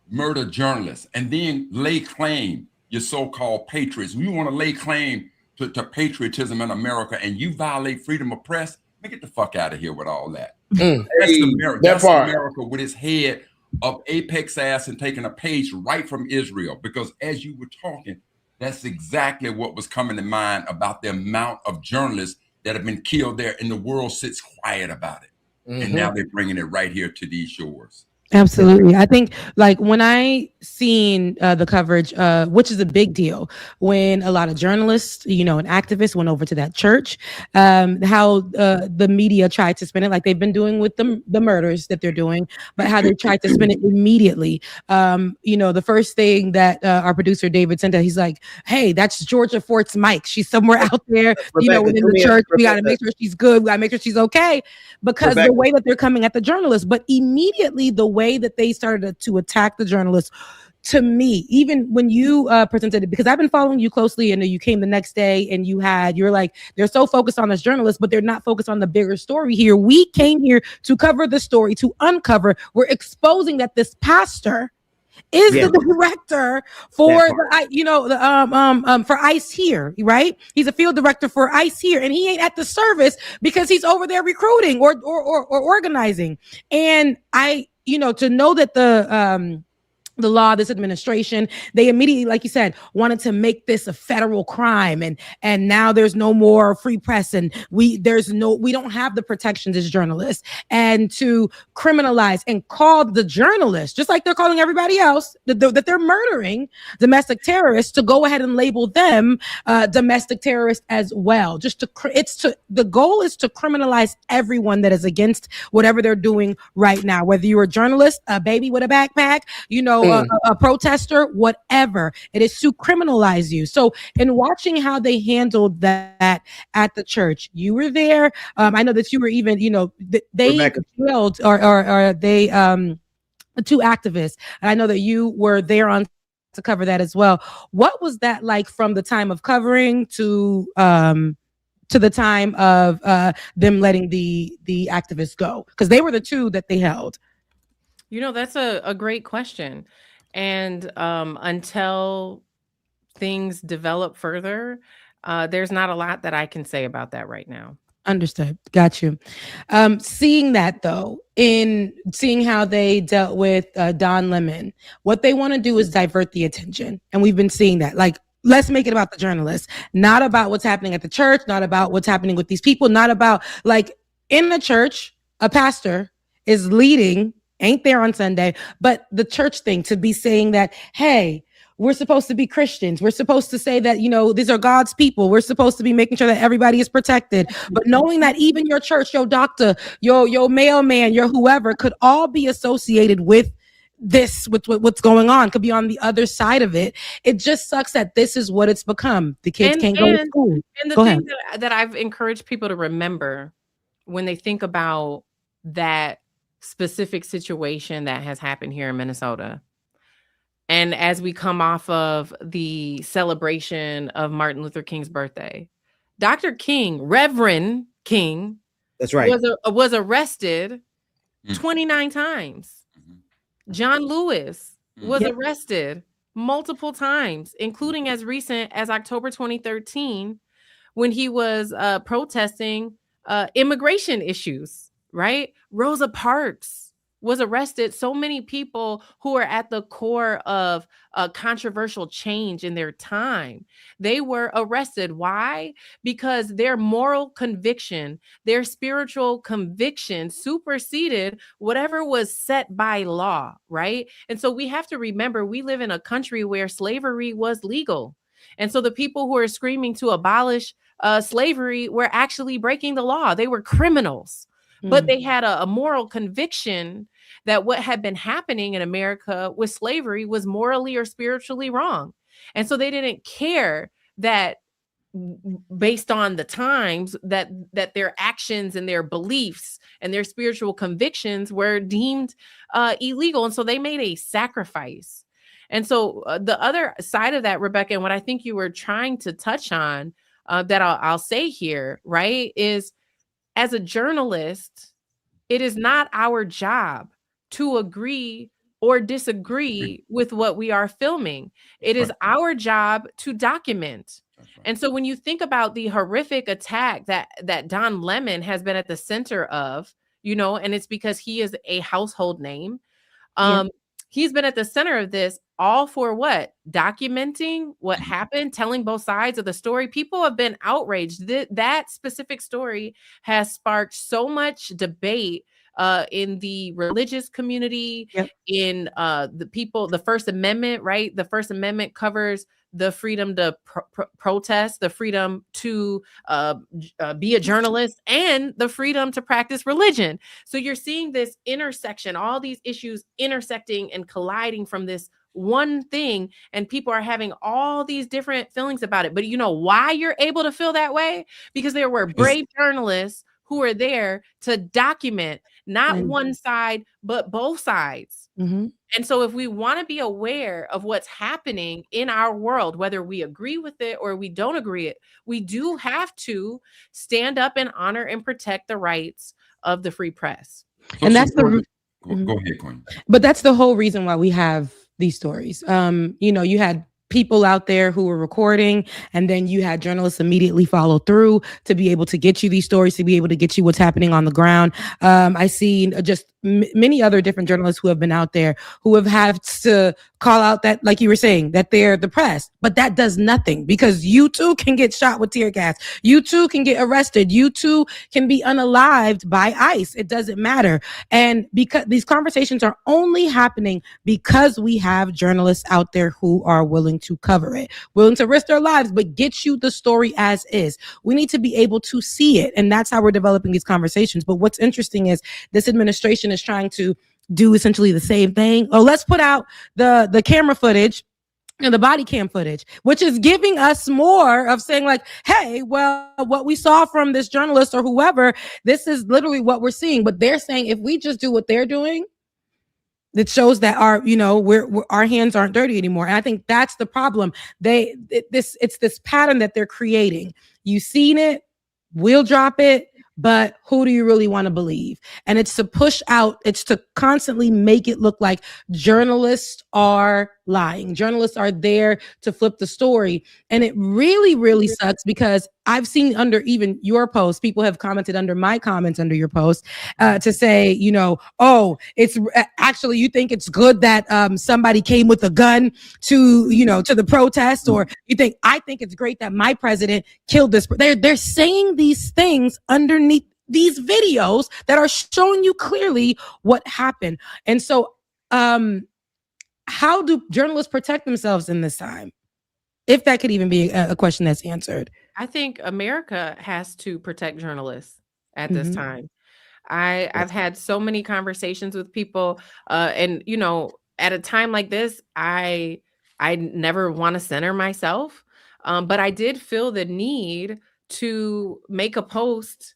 murder journalists and then lay claim, your so-called patriots. You want to lay claim to patriotism in America and you violate freedom of press, man, get the fuck out of here with all that. That's America with its head of Apex ass and taking a page right from Israel. Because as you were talking, that's exactly what was coming to mind about the amount of journalists that have been killed there, and the world sits quiet about it. And now they're bringing it right here to these shores. Absolutely. I think like when I seen the coverage, which is a big deal, when a lot of journalists, you know, and activists went over to that church, how the media tried to spin it like they've been doing with the murders that they're doing, but how they tried to spin it immediately. You know, the first thing that our producer David sent out, he's like, hey, that's Georgia Fort's mic. She's somewhere out there, you know, within the church. We got to make sure she's good. We got to make sure she's okay, because the way that they're coming at the journalists, but immediately the way that they started to attack the journalists, to me, even when you presented it, because I've been following you closely, and you came the next day and you're like, they're so focused on us journalists, but they're not focused on the bigger story here. We came here to cover the story, to uncover. We're exposing that this pastor is the director for for ICE here, right? He's a field director for ICE here, and he ain't at the service because he's over there recruiting or organizing. And to know that the law, this administration, they immediately, like you said, wanted to make this a federal crime, and now there's no more free press, and we don't have the protections as journalists, and to criminalize and call the journalists, just like they're calling everybody else that they're murdering, domestic terrorists, to go ahead and label them domestic terrorists as well. The goal is to criminalize everyone that is against whatever they're doing right now, whether you're a journalist, a baby with a backpack, a protester, whatever. It is to criminalize you. So in watching how they handled that at the church, you were there. I know that you were even, they jailed or they, the two activists. And I know that you were there to cover that as well. What was that like from the time of covering to the time of them letting the activists go? Because they were the two that they held. That's a great question. And until things develop further, there's not a lot that I can say about that right now. Understood. Got you. Seeing that though, in seeing how they dealt with Don Lemon, what they want to do is divert the attention. And we've been seeing that. Like, let's make it about the journalists, not about what's happening at the church, not about what's happening with these people, not about, like, in the church, a pastor is leading, ain't there on Sunday, but the church thing to be saying that, hey, we're supposed to be Christians. We're supposed to say that, you know, these are God's people. We're supposed to be making sure that everybody is protected. But knowing that even your church, your doctor, your mailman, your whoever could all be associated with this, with what's going on, could be on the other side of it. It just sucks that this is what it's become. The kids can't go to school. And the Go thing ahead. that I've encouraged people to remember when they think about that specific situation that has happened here in Minnesota, and as we come off of the celebration of Martin Luther King's birthday, Dr. King, Reverend King, That's right. was arrested 29 times. John Lewis was arrested multiple times, including as recent as October 2013, when he was protesting immigration issues, right? Rosa Parks was arrested. So many people who are at the core of controversial change in their time, they were arrested. Why? Because their moral conviction, their spiritual conviction superseded whatever was set by law, right? And so we have to remember, we live in a country where slavery was legal. And so the people who are screaming to abolish slavery were actually breaking the law. They were criminals. But they had a moral conviction that what had been happening in America with slavery was morally or spiritually wrong. And so they didn't care that, based on the times, that their actions and their beliefs and their spiritual convictions were deemed illegal. And so they made a sacrifice. And so the other side of that, Rebecca, and what I think you were trying to touch on, that I'll say here, right, is, as a journalist, it is not our job to agree or disagree with what we are filming. It is our job to document. And so when you think about the horrific attack that Don Lemon has been at the center of, you know, and it's because he is a household name. He's been at the center of this, all for what? Documenting what happened, telling both sides of the story. People have been outraged. That specific story has sparked so much debate in the religious community, in the people, the First Amendment, right? The First Amendment covers the freedom to protest, the freedom to be a journalist, and the freedom to practice religion. So you're seeing this intersection, all these issues intersecting and colliding from this one thing, and people are having all these different feelings about it. But you know why you're able to feel that way? Because there were brave journalists who are there to document not one side, but both sides. And so if we want to be aware of what's happening in our world, whether we agree with it or we don't agree it, we do have to stand up and honor and protect the rights of the free press. And that's the go ahead, Queen. But that's the whole reason why we have these stories. You know, you had people out there who were recording, and then you had journalists immediately follow through to be able to get you these stories, to be able to get you what's happening on the ground. I see just many other different journalists who have been out there who have had to call out that, like you were saying, that they're the press, but that does nothing, because you too can get shot with tear gas. You too can get arrested. You too can be unalived by ICE. It doesn't matter. And because these conversations are only happening because we have journalists out there who are willing to cover it, willing to risk their lives, but get you the story as is. We need to be able to see it. And that's how we're developing these conversations. But what's interesting is this administration is trying to do essentially the same thing. Oh, let's put out the camera footage and the body cam footage, which is giving us more of saying like, hey, well, what we saw from this journalist or whoever, this is literally what we're seeing. But they're saying if we just do what they're doing, it shows that our, you know, our hands aren't dirty anymore. And I think that's the problem. It's this pattern that they're creating. You've seen it, we'll drop it, but who do you really want to believe? And it's to push out, it's to constantly make it look like journalists are lying. Journalists are there to flip the story. And it really, really sucks because I've seen under even your post, people have commented under my comments under your post to say, you know, oh, it's actually, you think it's good that somebody came with a gun to, you know, to the protest, or I think it's great that my president killed this. They're saying these things underneath these videos that are showing you clearly what happened. And so, how do journalists protect themselves in this time? If that could even be a question that's answered. I think America has to protect journalists at this time. I've had so many conversations with people, and you know, at a time like this, I never want to center myself, but I did feel the need to make a post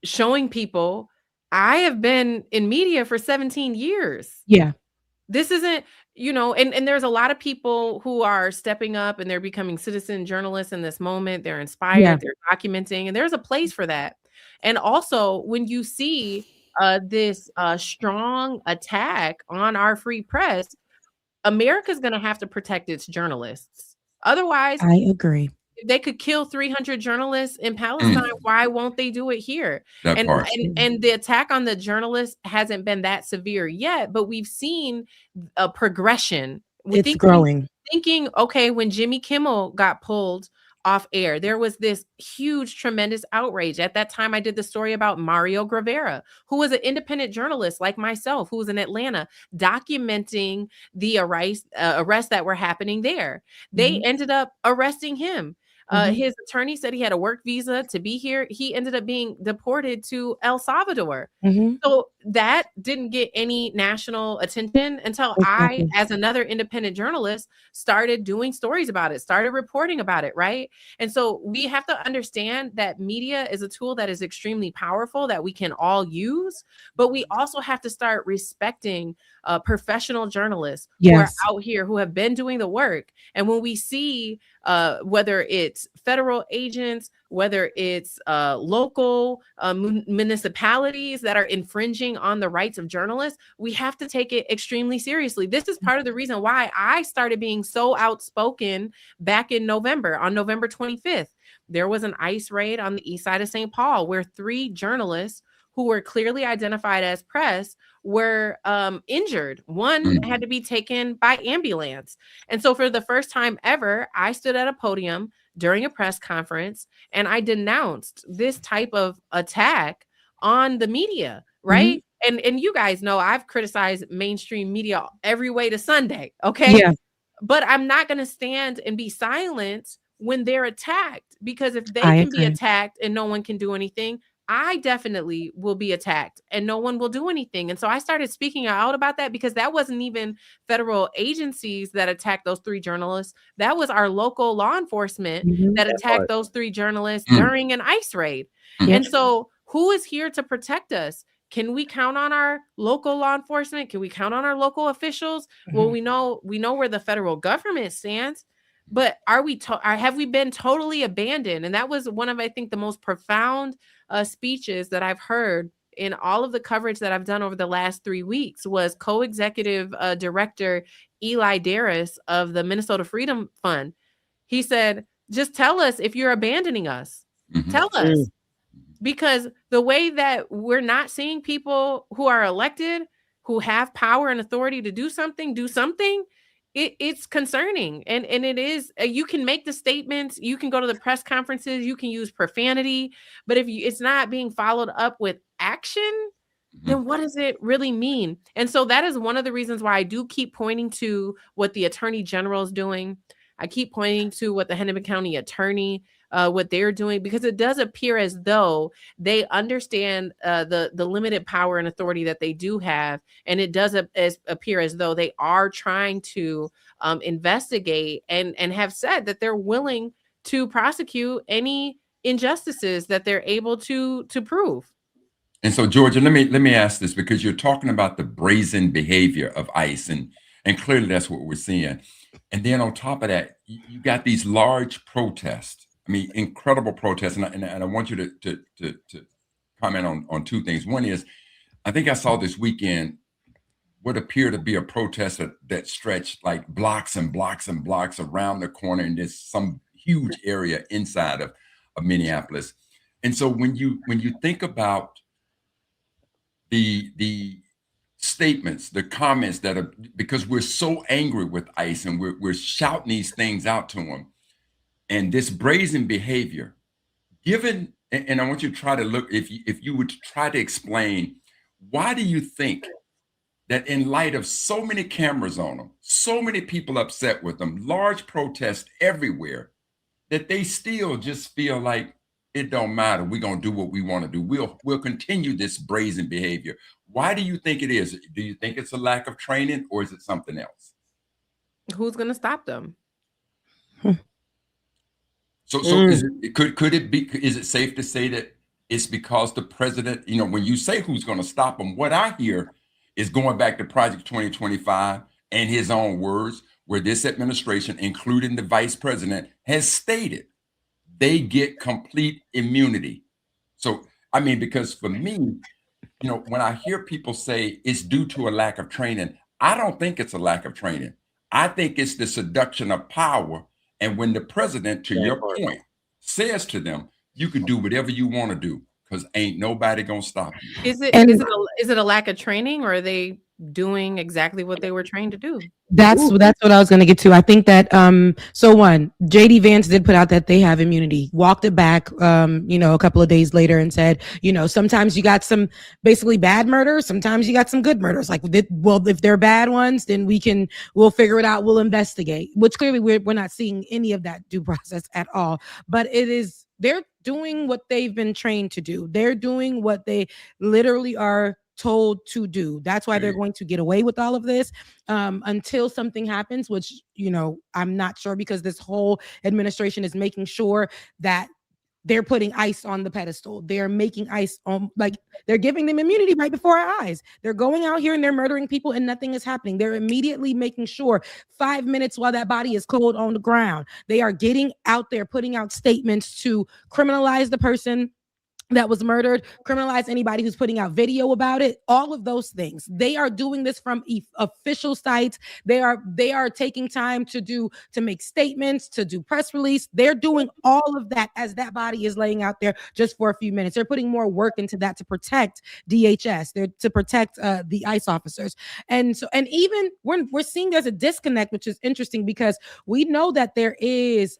showing people I have been in media for 17 years. Yeah. This isn't, you know, and there's a lot of people who are stepping up and they're becoming citizen journalists in this moment. They're inspired, they're documenting, and there's a place for that. And also, when you see this strong attack on our free press, America's going to have to protect its journalists. Otherwise, I agree. if they could kill 300 journalists in Palestine, why won't they do it here? And the attack on the journalists hasn't been that severe yet, but we've seen a progression. It's growing. Thinking, okay, when Jimmy Kimmel got pulled off air, there was this huge, tremendous outrage. At that time, I did the story about Mario Gravera, who was an independent journalist like myself, who was in Atlanta, documenting the arrests that were happening there. They ended up arresting him. His attorney said he had a work visa to be here. He ended up being deported to El Salvador. So that didn't get any national attention until I, as another independent journalist, started doing stories about it, started reporting about it, right? And so we have to understand that media is a tool that is extremely powerful that we can all use, but we also have to start respecting professional journalists who are out here, who have been doing the work. And when we see whether it's federal agents, whether it's local municipalities that are infringing on the rights of journalists, we have to take it extremely seriously. This is part of the reason why I started being so outspoken back in November. On November 25th, there was an ICE raid on the east side of St. Paul where 3 journalists who were clearly identified as press were injured. One had to be taken by ambulance. And so for the first time ever, I stood at a podium during a press conference and I denounced this type of attack on the media, right? And you guys know I've criticized mainstream media every way to Sunday, okay? But I'm not going to stand and be silent when they're attacked, because if they can be attacked and no one can do anything, I definitely will be attacked and no one will do anything. And so I started speaking out about that, because that wasn't even federal agencies that attacked those 3 journalists. That was our local law enforcement that attacked those 3 journalists during an ICE raid. And so who is here to protect us? Can we count on our local law enforcement? Can we count on our local officials? Well, we know where the federal government stands. But have we been totally abandoned? And that was one of, I think, the most profound speeches that I've heard in all of the coverage that I've done over the last 3 weeks was co-executive director Eli Darris of the Minnesota Freedom Fund. He said, just tell us if you're abandoning us. Tell us. Because the way that we're not seeing people who are elected, who have power and authority to do something, it's concerning. And it is, you can make the statements, you can go to the press conferences, you can use profanity, but if it's not being followed up with action, then what does it really mean? And so that is one of the reasons why I do keep pointing to what the Attorney General is doing. I keep pointing to what the Hennepin County Attorney, what they're doing, because it does appear as though they understand the limited power and authority that they do have. And it does appear as though they are trying to investigate and have said that they're willing to prosecute any injustices that they're able to prove. And so, Georgia, let me ask this, because you're talking about the brazen behavior of ICE, and clearly that's what we're seeing. And then on top of that, you got these large protests. I mean, incredible protests. And I want you to comment on 2 things. One is, I think I saw this weekend what appeared to be a protest that stretched like blocks and blocks and blocks around the corner in this some huge area inside of Minneapolis. And so when you think about the statements, the comments that are, because we're so angry with ICE and we're shouting these things out to them, and this brazen behavior, given, and I want you to try to look, if you would try to explain, why do you think that in light of so many cameras on them, so many people upset with them, large protests everywhere, that they still just feel like it don't matter, we're gonna do what we want to do, we'll continue this brazen behavior? Why do you think it is? Do you think it's a lack of training, or is it something else? Who's going to stop them? So could it be, is it safe to say that it's because the president, you know, when you say who's going to stop them, what I hear is going back to Project 2025 and his own words, where this administration, including the vice president, has stated they get complete immunity. So, I mean, because for me, you know, when I hear people say it's due to a lack of training, I don't think it's a lack of training. I think it's the seduction of power. And when the president, to your point, says to them, you can do whatever you want to do, because ain't nobody gonna stop you. Is it a lack of training, or are they doing exactly what they were trained to do? That's what I was going to get to. I think that so one, JD Vance did put out that they have immunity, walked it back a couple of days later and said, sometimes you got some basically bad murders, sometimes you got some good murders. Like, well, if they're bad ones, then we'll figure it out, we'll investigate, which clearly we're not seeing any of that due process at all. But they're doing what they've been trained to do. They're doing what they literally are told to do. That's why they're going to get away with all of this until something happens, which, I'm not sure, because this whole administration is making sure that they're putting ICE on the pedestal. They're making ICE they're giving them immunity right before our eyes. They're going out here and they're murdering people and nothing is happening. They're immediately making sure 5 minutes while that body is cold on the ground, they are getting out there, putting out statements to criminalize the person that was murdered, criminalize anybody who's putting out video about it, all of those things. They are doing this from official sites. They are taking time to make statements, to do press release. They're doing all of that as that body is laying out there just for a few minutes. They're putting more work into that to protect DHS. They're to protect the ICE officers. And even we're seeing there's a disconnect, which is interesting, because we know that there is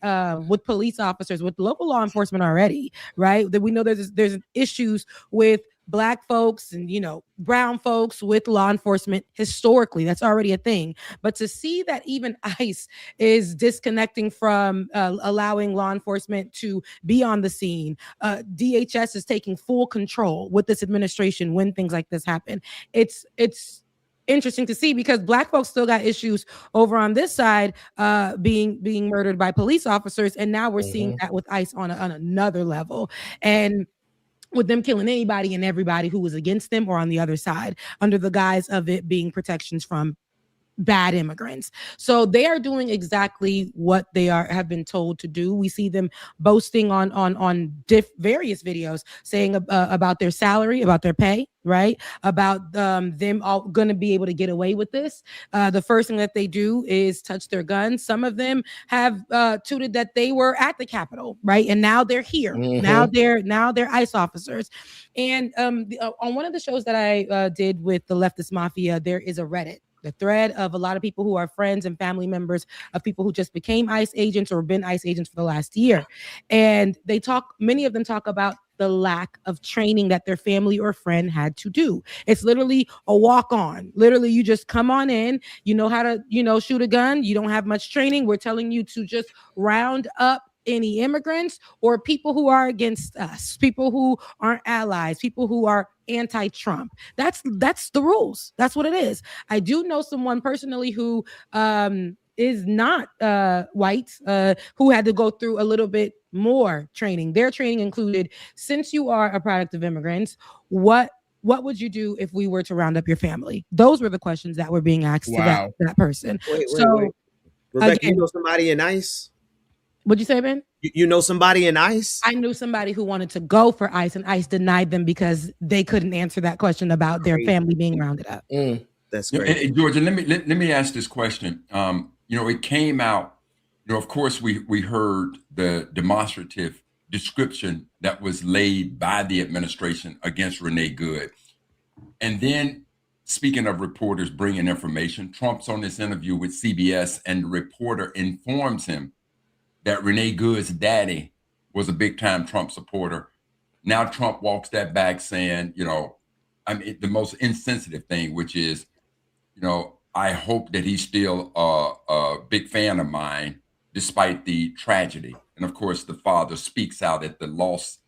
with police officers, with local law enforcement already, right? That we know there's issues with Black folks and brown folks with law enforcement historically. That's already a thing. But to see that even ICE is disconnecting from allowing law enforcement to be on the scene, DHS is taking full control with this administration when things like this happen. It's interesting to see, because Black folks still got issues over on this side, being murdered by police officers, and now we're seeing that with ICE on another level, and with them killing anybody and everybody who was against them or on the other side, under the guise of it being protections from bad immigrants. So they are doing exactly what they have been told to do. We see them boasting on various videos, saying about their salary, about their pay, right? About them all going to be able to get away with this. The first thing that they do is touch their guns. Some of them have tooted that they were at the Capitol, right? And now they're here. Now they're ICE officers. And on one of the shows that I did with the Leftist Mafia, there is a Reddit, the thread of a lot of people who are friends and family members of people who just became ICE agents or been ICE agents for the last year. And many of them talk about the lack of training that their family or friend had to do. It's literally a walk on. Literally, you just come on in, you know how to, shoot a gun. You don't have much training. We're telling you to just round up any immigrants or people who are against us, people who aren't allies, people who are anti-Trump. That's the rules. That's what it is. I do know someone personally who is not white, who had to go through a little bit more training. Their training included, since you are a product of immigrants, what would you do if we were to round up your family? Those were the questions that were being asked to that person. Wait. Rebecca, again, you know somebody in ICE? What'd you say, Ben? You know somebody in ICE? I knew somebody who wanted to go for ICE, and ICE denied them because they couldn't answer that question about their family being rounded up. That's Yeah, great. and Georgia, let me ask this question. It came out. Of course, we heard the demonstrative description that was laid by the administration against Renee Good, and then speaking of reporters bringing information, Trump's on this interview with CBS, and the reporter informs him that Renee Good's daddy was a big time Trump supporter. Now Trump walks that back, saying, the most insensitive thing, which is, I hope that he's still a big fan of mine, despite the tragedy. And of course, the father speaks out at the loss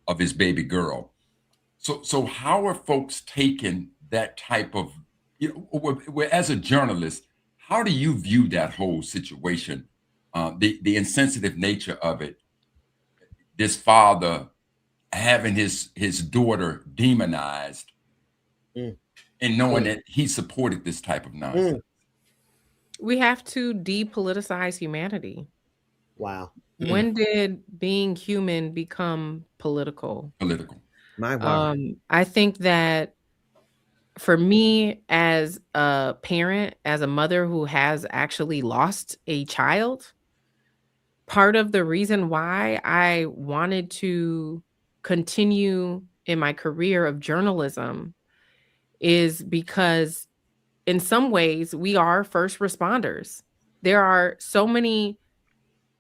of his baby girl. So how are folks taking that type of, as a journalist, how do you view that whole situation? The insensitive nature of it, this father having his daughter demonized, and knowing that he supported this type of nonsense. We have to depoliticize humanity. Wow. When did being human become political? My wow. I think that for me, as a parent, as a mother who has actually lost a child, part of the reason why I wanted to continue in my career of journalism is because in some ways we are first responders. There are so many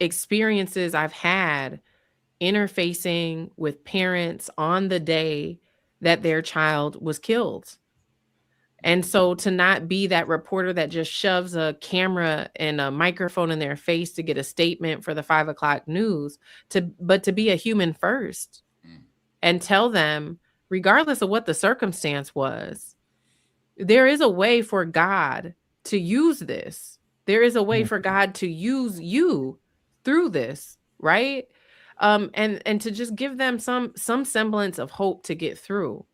experiences I've had interfacing with parents on the day that their child was killed. And so to not be that reporter that just shoves a camera and a microphone in their face to get a statement for the 5 o'clock news, but to be a human first and tell them, regardless of what the circumstance was, there is a way for God to use this. There is a way for God to use you through this, right? And to just give them some semblance of hope to get through.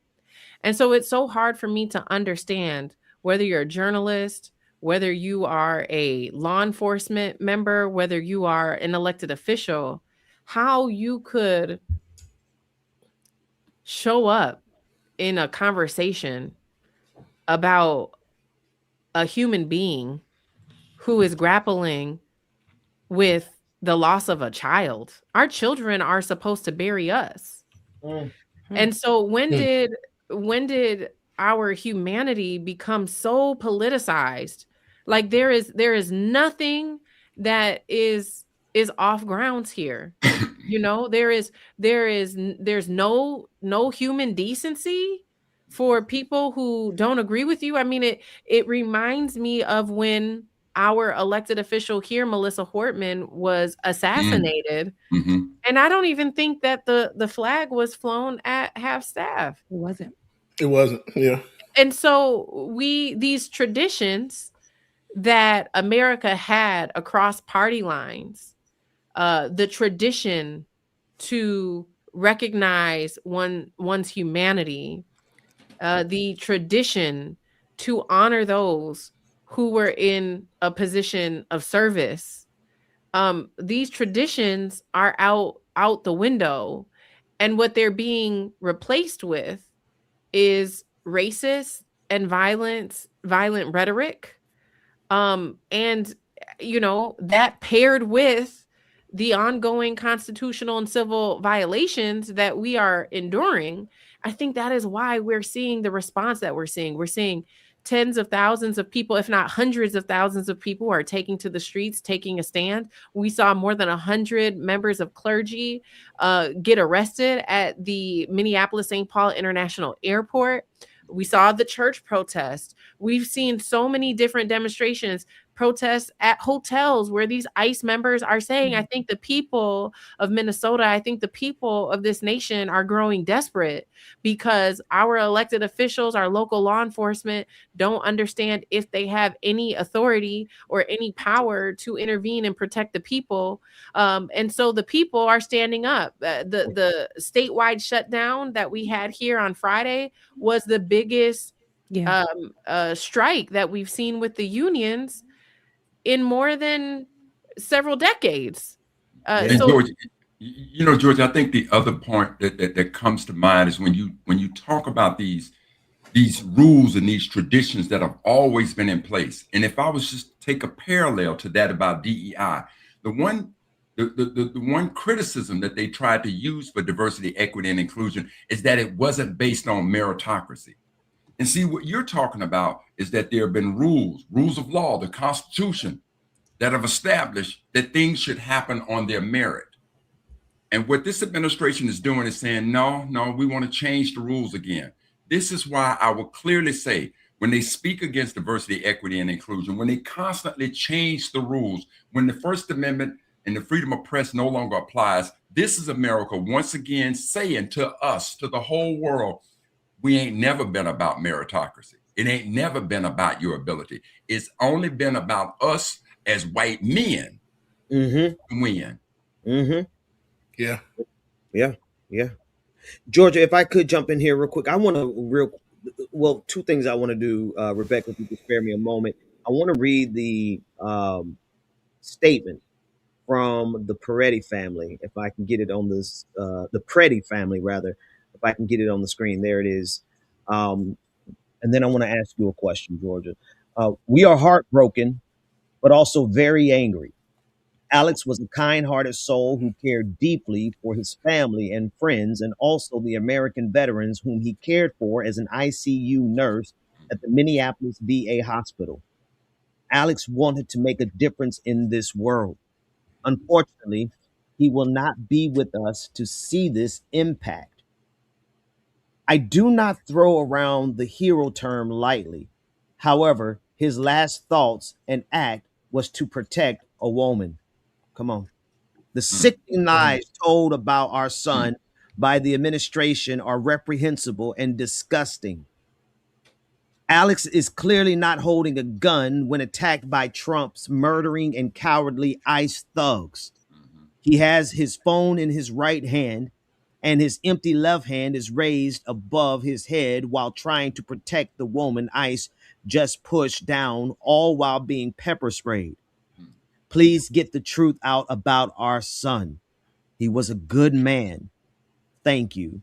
And so it's so hard for me to understand whether you're a journalist, whether you are a law enforcement member, whether you are an elected official, how you could show up in a conversation about a human being who is grappling with the loss of a child. Our children are supposed to bury us. And so when did our humanity become so politicized? Like there is nothing that is off grounds here. There's no human decency for people who don't agree with you. I mean, it reminds me of when our elected official here, Melissa Hortman, was assassinated. And I don't even think that the flag was flown at half staff. It wasn't. It wasn't. Yeah. And so these traditions that America had across party lines, the tradition to recognize one's humanity, the tradition to honor those who were in a position of service. These traditions are out the window, and what they're being replaced with is racist and violent rhetoric. And that paired with the ongoing constitutional and civil violations that we are enduring, I think that is why we're seeing the response that we're seeing. We're seeing tens of thousands of people, if not hundreds of thousands of people, are taking to the streets, taking a stand. We saw more than 100 members of clergy get arrested at the Minneapolis-St. Paul International Airport. We saw the church protest. We've seen so many different demonstrations, protests at hotels where these ICE members are saying, I think the people of Minnesota, I think the people of this nation are growing desperate because our elected officials, our local law enforcement don't understand if they have any authority or any power to intervene and protect the people. And so the people are standing up. The statewide shutdown that we had here on Friday was the biggest strike that we've seen with the unions in more than several decades. George, George, I think the other point that comes to mind is when you talk about these these rules and these traditions that have always been in place. And if I was just to take a parallel to that about DEI, the one criticism that they tried to use for diversity, equity, and inclusion is that it wasn't based on meritocracy. And see, what you're talking about is that there have been rules of law, the Constitution, that have established that things should happen on their merit. And what this administration is doing is saying, no, we want to change the rules again. This is why I will clearly say, when they speak against diversity, equity, and inclusion, when they constantly change the rules, when the First Amendment and the freedom of press no longer applies, this is America once again saying to us, to the whole world, we ain't never been about meritocracy. It ain't never been about your ability. It's only been about us as white men win. Yeah. Georgia, if I could jump in here real quick, I want to two things I want to do, Rebecca, if you could spare me a moment. I want to read the statement from the Peretti family, if I can get it on this, the Peretti family, rather, if I can get it on the screen. There it is. And then I want to ask you a question, Georgia. We are heartbroken, but also very angry. Alex was a kind-hearted soul who cared deeply for his family and friends, and also the American veterans whom he cared for as an ICU nurse at the Minneapolis VA hospital. Alex wanted to make a difference in this world. Unfortunately, he will not be with us to see this impact. I do not throw around the hero term lightly. However, his last thoughts and act was to protect a woman. Come on. The sickening lies told about our son by the administration are reprehensible and disgusting. Alex is clearly not holding a gun when attacked by Trump's murdering and cowardly ICE thugs. He has his phone in his right hand, and his empty left hand is raised above his head while trying to protect the woman ICE just pushed down, all while being pepper sprayed. Please get the truth out about our son. He was a good man. Thank you.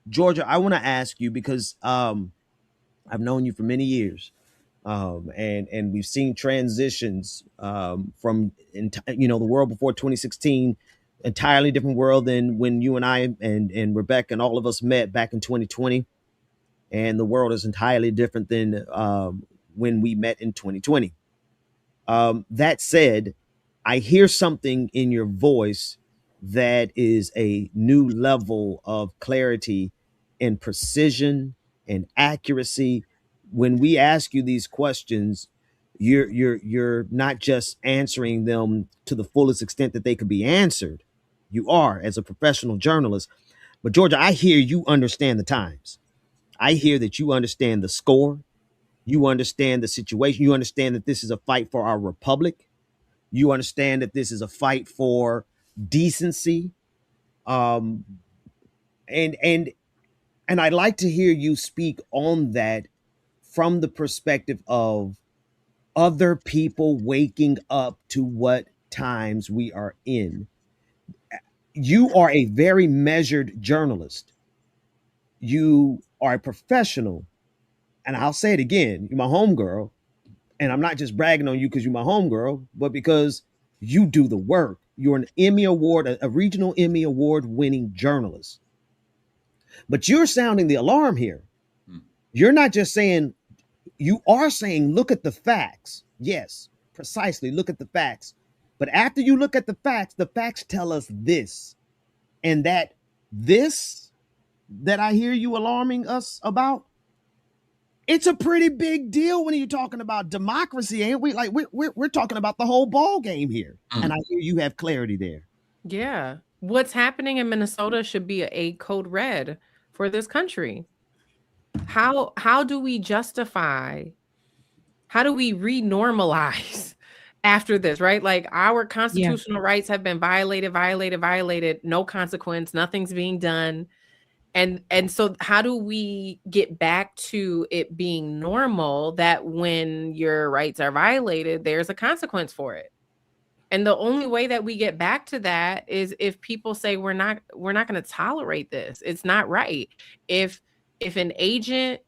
Georgia, I want to ask you because I've known you for many years, and we've seen transitions from the world before 2016, entirely different world than when you and I and Rebecca and all of us met back in 2020, and the world is entirely different than when we met in 2020. That said, I hear something in your voice that is a new level of clarity and precision and accuracy. When we ask you these questions, you're not just answering them to the fullest extent that they could be answered. You are, as a professional journalist. But Georgia, I hear you understand the times. I hear that you understand the score. You understand the situation. You understand that this is a fight for our republic. You understand that this is a fight for decency. And I'd like to hear you speak on that from the perspective of other people waking up to what times we are in. You are a very measured journalist. You are a professional. And I'll say it again, you're my homegirl. And I'm not just bragging on you because you're my homegirl, but because you do the work. You're an Emmy Award, a regional Emmy Award winning journalist. But you're sounding the alarm here. You're not just saying, you are saying, look at the facts. Yes, precisely, look at the facts. But after you look at the facts tell us this. And that this that I hear you alarming us about, it's a pretty big deal when you're talking about democracy, ain't we? Like we're talking about the whole ball game here. And I hear you have clarity there. Yeah. What's happening in Minnesota should be a code red for this country. How do we justify, how do we renormalize after this, right? Like our constitutional rights have been violated, no consequence, nothing's being done. And so how do we get back to it being normal that when your rights are violated, there's a consequence for it? And the only way that we get back to that is if people say we're not going to tolerate this. It's not right. If an agent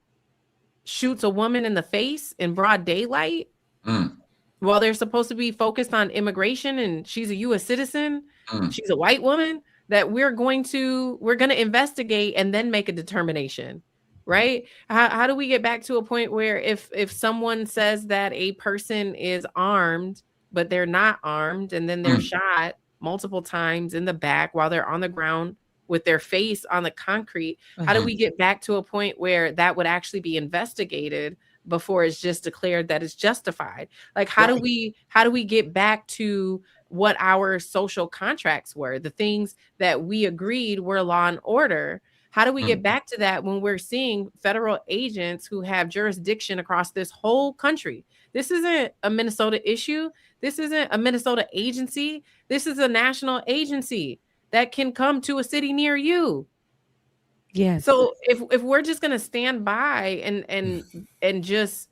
shoots a woman in the face in broad daylight Mm, while they're supposed to be focused on immigration and she's a U.S. citizen, mm. she's a white woman, that we're going to investigate and then make a determination, right? How do we get back to a point where if someone says that a person is armed but they're not armed and then they're shot multiple times in the back while they're on the ground with their face on the concrete, how do we get back to a point where that would actually be investigated before it's just declared that it's justified? Like, how do we get back to what our social contracts were, the things that we agreed were law and order? How do we get back to that when we're seeing federal agents who have jurisdiction across this whole country? This isn't a Minnesota issue. This isn't a Minnesota agency. This is a national agency that can come to a city near you. Yes. So if we're just going to stand by and just,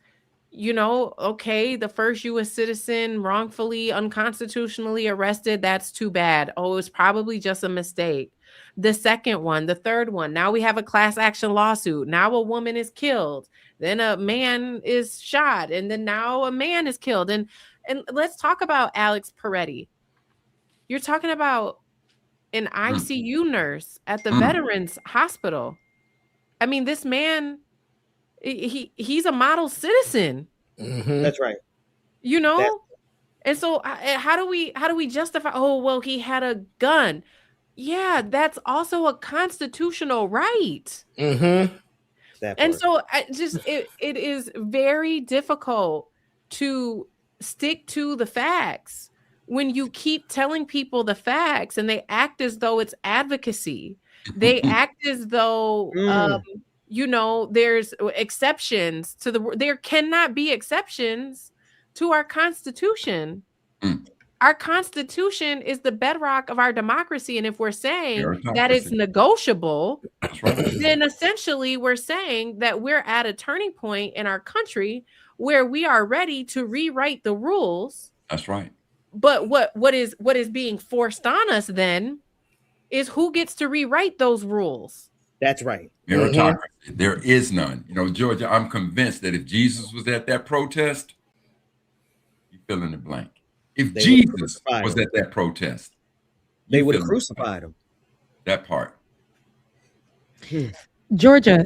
okay, the first U.S. citizen wrongfully, unconstitutionally arrested, that's too bad. Oh, it's probably just a mistake. The second one, the third one, now we have a class action lawsuit. Now a woman is killed. Then a man is shot. And then now a man is killed. And let's talk about Alex Peretti. You're talking about an ICU nurse at the Veterans Hospital. I mean, this man, he's a model citizen. That's right. And so how do we justify, oh, well, he had a gun? Yeah, that's also a constitutional right. And so it is very difficult to stick to the facts when you keep telling people the facts and they act as though it's advocacy. They act as though there's exceptions to there cannot be exceptions to our Constitution. Our Constitution is the bedrock of our democracy. And if we're saying that it's negotiable, then essentially we're saying that we're at a turning point in our country where we are ready to rewrite the rules. That's right. But what is being forced on us then is who gets to rewrite those rules. That's right. Meritocracy. There is none. Georgia, I'm convinced that if Jesus was at that protest, you fill in the blank. If Jesus was at that protest, they would have crucified him. That part. Georgia,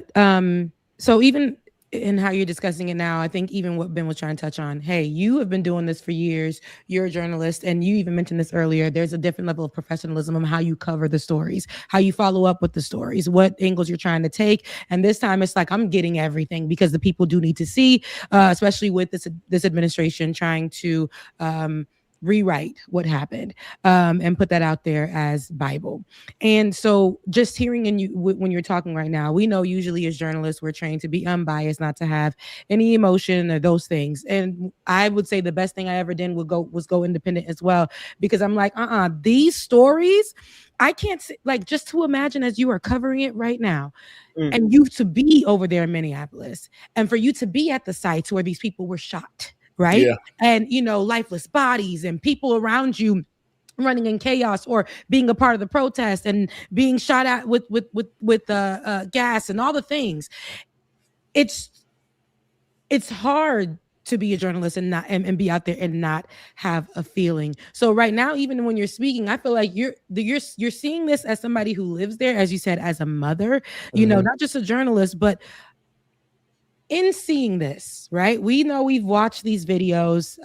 so even in how you're discussing it now, I think even what Ben was trying to touch on, hey, you have been doing this for years. You're a journalist, and you even mentioned this earlier. There's a different level of professionalism of how you cover the stories, how you follow up with the stories, what angles you're trying to take. And this time it's like, I'm getting everything because the people do need to see, especially with this administration trying to rewrite what happened and put that out there as Bible. And so just hearing in you when you're talking right now, we know usually as journalists, we're trained to be unbiased, not to have any emotion or those things. And I would say the best thing I ever did was go independent as well, because I'm like, these stories, I can't say, like, just to imagine as you are covering it right now and you to be over there in Minneapolis and for you to be at the sites where these people were shot. Right. Yeah. And, lifeless bodies and people around you running in chaos or being a part of the protest and being shot at with gas and all the things. It's hard to be a journalist and not and be out there and not have a feeling. So right now, even when you're speaking, I feel like you're seeing this as somebody who lives there, as you said, as a mother, not just a journalist, but in seeing this, right? We know we've watched these videos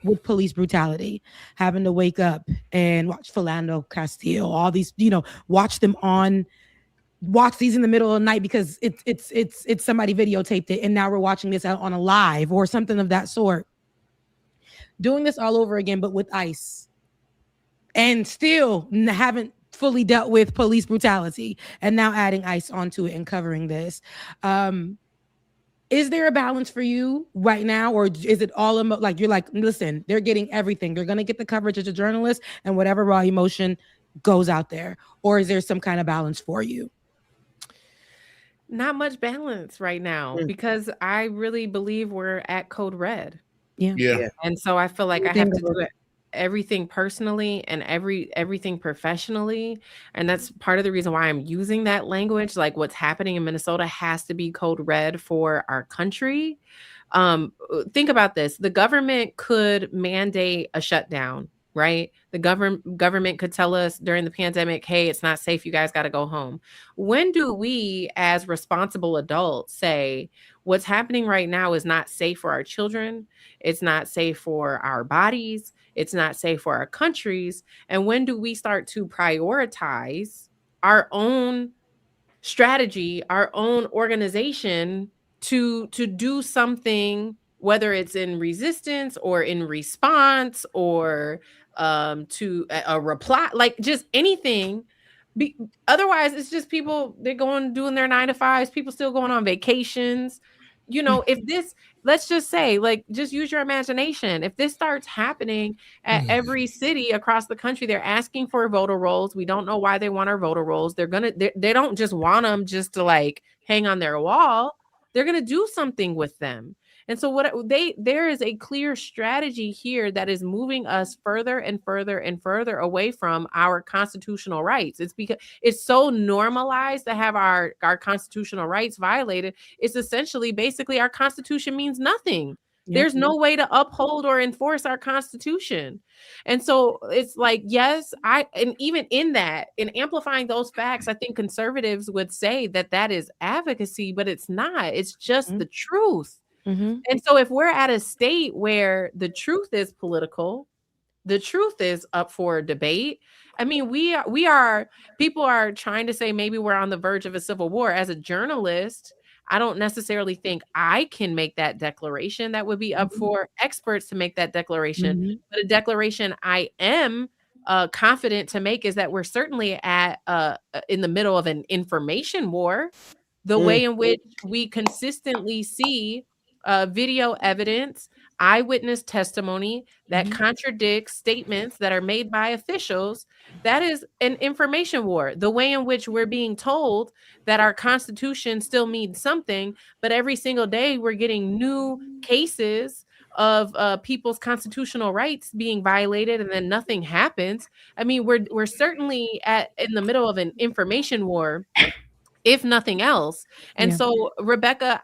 with police brutality, having to wake up and watch Philando Castile, all these, watch these in the middle of the night because it's somebody videotaped it, and now we're watching this out on a live or something of that sort. Doing this all over again, but with ICE, and still haven't fully dealt with police brutality, and now adding ICE onto it and covering this. Is there a balance for you right now, or is it all like you're like, listen, they're getting everything, they're gonna get the coverage as a journalist, and whatever raw emotion goes out there, or is there some kind of balance for you? Not much balance right now because I really believe we're at code red. Yeah. And so I feel like I have to do it. everything personally and everything professionally. And that's part of the reason why I'm using that language. Like what's happening in Minnesota has to be code red for our country. Think about this. The government could mandate a shutdown, right? The government could tell us during the pandemic, hey, it's not safe. You guys got to go home. When do we as responsible adults say what's happening right now is not safe for our children? It's not safe for our bodies. It's not safe for our countries. And when do we start to prioritize our own strategy, our own organization to do something, whether it's in resistance or in response or to a reply, like just anything. Otherwise, it's just people, they're going doing their 9 to 5s, people still going on vacations. You know, if this, let's just say, like, just use your imagination. If this starts happening at every city across the country, they're asking for voter rolls. We don't know why they want our voter rolls. They don't just want them just to like hang on their wall. They're going to do something with them. And so there is a clear strategy here that is moving us further and further and further away from our constitutional rights. It's because it's so normalized to have our constitutional rights violated. It's essentially basically our Constitution means nothing. Yep. There's no way to uphold or enforce our Constitution. And so it's like, yes, and even in that, in amplifying those facts, I think conservatives would say that is advocacy, but it's not. It's just the truth. Mm-hmm. And so if we're at a state where the truth is political, the truth is up for debate. I mean, people are trying to say maybe we're on the verge of a civil war. As a journalist, I don't necessarily think I can make that declaration. That would be up for experts to make that declaration. Mm-hmm. But a declaration I am confident to make is that we're certainly in the middle of an information war. The way in which we consistently see video evidence, eyewitness testimony that contradicts statements that are made by officials, that is an information war. The way in which we're being told that our Constitution still means something, but every single day we're getting new cases of people's constitutional rights being violated, and then nothing happens. I mean, we're certainly in the middle of an information war, if nothing else. And so, Rebecca,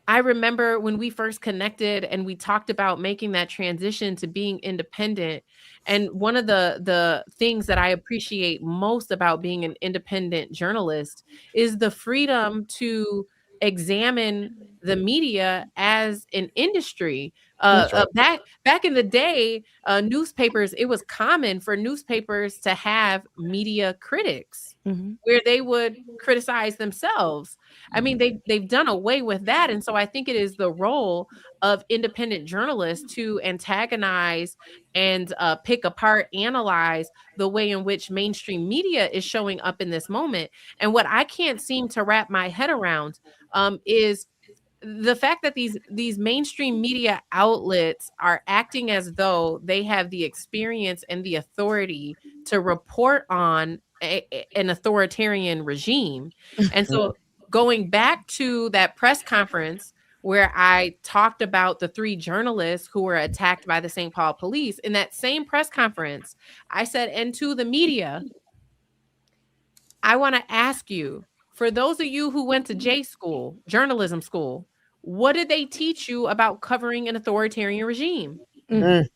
I remember when we first connected and we talked about making that transition to being independent. And one of the things that I appreciate most about being an independent journalist is the freedom to examine the media as an industry. Back in the day, newspapers, it was common for newspapers to have media critics where they would criticize themselves. I mean, they've done away with that. And so I think it is the role of independent journalists to antagonize and pick apart, analyze the way in which mainstream media is showing up in this moment. And what I can't seem to wrap my head around is the fact that these mainstream media outlets are acting as though they have the experience and the authority to report on an authoritarian regime. And so going back to that press conference where I talked about the 3 journalists who were attacked by the St. Paul police, in that same press conference, I said, and to the media, I want to ask you, for those of you who went to J school, journalism school, what did they teach you about covering an authoritarian regime? And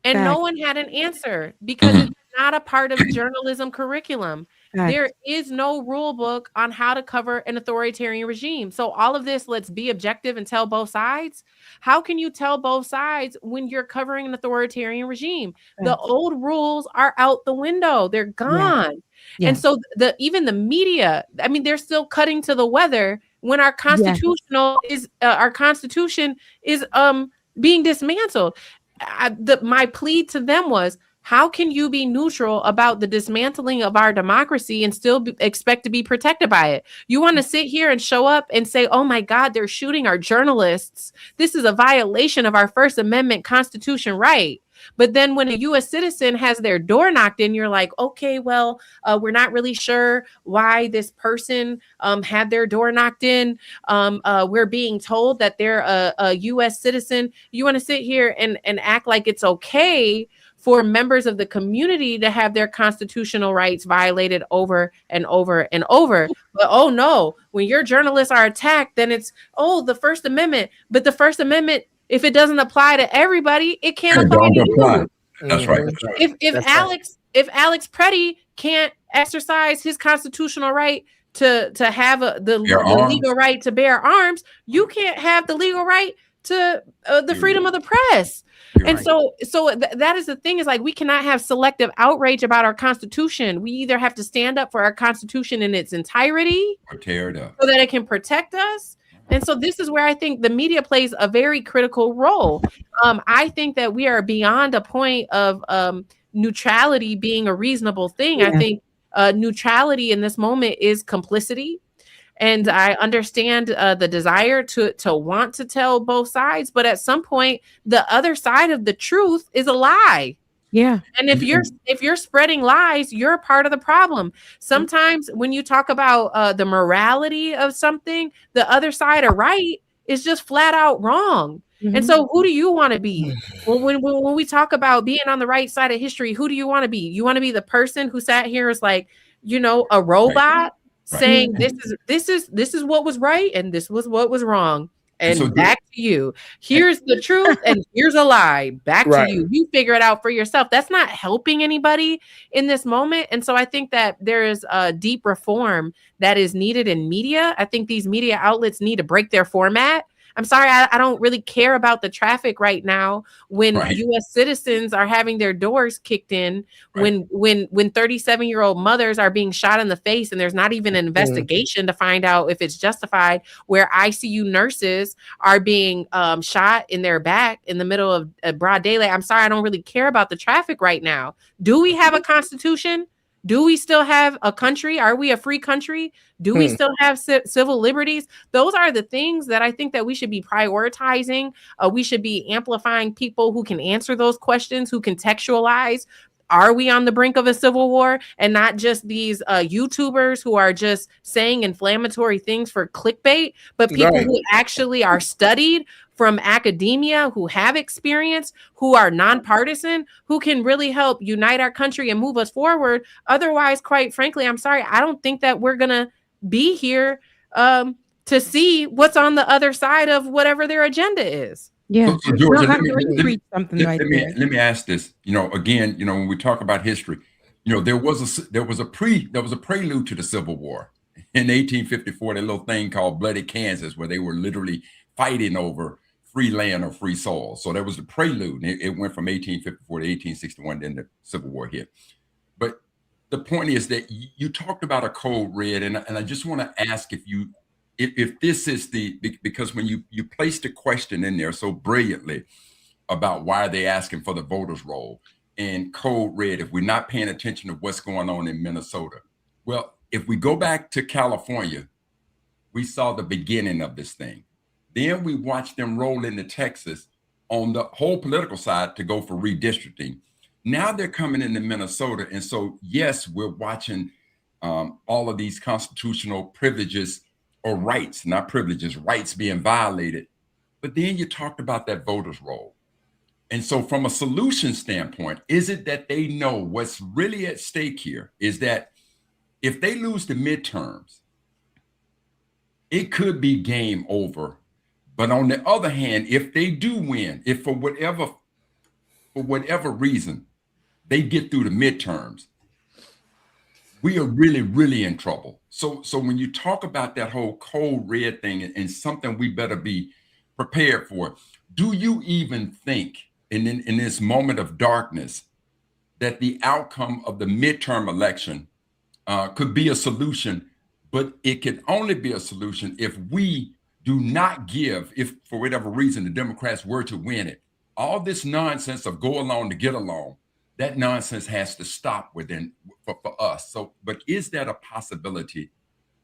no one had an answer because it's not a part of journalism curriculum. There is no rule book on how to cover an authoritarian regime. So all of this, let's be objective and tell both sides. How can you tell both sides when you're covering an authoritarian regime? The old rules are out the window. They're gone. And so even the media, I mean, they're still cutting to the weather when our Constitution is being dismantled. My plea to them was, how can you be neutral about the dismantling of our democracy and still expect to be protected by it? You want to sit here and show up and say, oh my God, they're shooting our journalists. This is a violation of our First Amendment Constitution right. But then when a U.S. citizen has their door knocked in, you're like, okay, well, we're not really sure why this person had their door knocked in. We're being told that they're a U.S. citizen. You want to sit here and act like it's okay for members of the community to have their constitutional rights violated over and over and over. But oh no, when your journalists are attacked, then it's, oh, the First Amendment. But the First Amendment, if it doesn't apply to everybody, it can't apply to you. That's right. If Alex Preddy can't exercise his constitutional right to have the legal right to bear arms, you can't have the legal right to the freedom of the press. And so that is the thing, is like, we cannot have selective outrage about our Constitution. We either have to stand up for our Constitution in its entirety, or tear it up, so that it can protect us. And so this is where I think the media plays a very critical role. I think that we are beyond a point of neutrality being a reasonable thing. I think neutrality in this moment is complicity. And I understand the desire to want to tell both sides, but at some point, the other side of the truth is a lie. Yeah. And if you're spreading lies, you're a part of the problem. Sometimes when you talk about the morality of something, the other side of right is just flat out wrong. And so who do you want to be? When we talk about being on the right side of history, who do you want to be? You want to be the person who sat here as like, a robot saying this is what was right and this was what was wrong. And so back to you. Here's the truth and here's a lie. Back to you. You figure it out for yourself. That's not helping anybody in this moment. And so I think that there is a deep reform that is needed in media. I think these media outlets need to break their format. I'm sorry, I don't really care about the traffic right now when U.S. citizens are having their doors kicked in, when 37-year-old mothers are being shot in the face and there's not even an investigation to find out if it's justified, where ICU nurses are being shot in their back in the middle of broad daylight. I'm sorry, I don't really care about the traffic right now. Do we have a constitution? Do we still have a country? Are we a free country? Do we still have civil liberties? Those are the things that I think that we should be prioritizing. We should be amplifying people who can answer those questions, who contextualize. Are we on the brink of a civil war? And not just these YouTubers who are just saying inflammatory things for clickbait, but people who actually are studied from academia, who have experience, who are nonpartisan, who can really help unite our country and move us forward. Otherwise, quite frankly, I'm sorry, I don't think that we're going to be here to see what's on the other side of whatever their agenda is. Yeah. So Georgia, let me ask this. Again, when we talk about history, there was a prelude to the Civil War in 1854. That little thing called Bloody Kansas, where they were literally fighting over free land or free soil. So that was the prelude. It went from 1854 to 1861. Then the Civil War hit. But the point is that you talked about a code red, and I just want to ask if this is because when you placed the question in there so brilliantly about why are they asking for the voters roll and code red, if we're not paying attention to what's going on in Minnesota. Well, if we go back to California, we saw the beginning of this thing. Then we watched them roll into Texas on the whole political side to go for redistricting. Now they're coming into Minnesota. And so, yes, we're watching all of these constitutional privileges or rights, not privileges, rights being violated. But then you talked about that voters roll. And so from a solution standpoint, is it that they know what's really at stake here is that if they lose the midterms, it could be game over. But on the other hand, if they do win, if for whatever reason they get through the midterms, we are really, really in trouble. So when you talk about that whole code red thing and something we better be prepared for, do you even think in this moment of darkness that the outcome of the midterm election could be a solution? But it can only be a solution if we do not give, if for whatever reason the Democrats were to win it. All this nonsense of go along to get along, that nonsense has to stop for us. So, but is that a possibility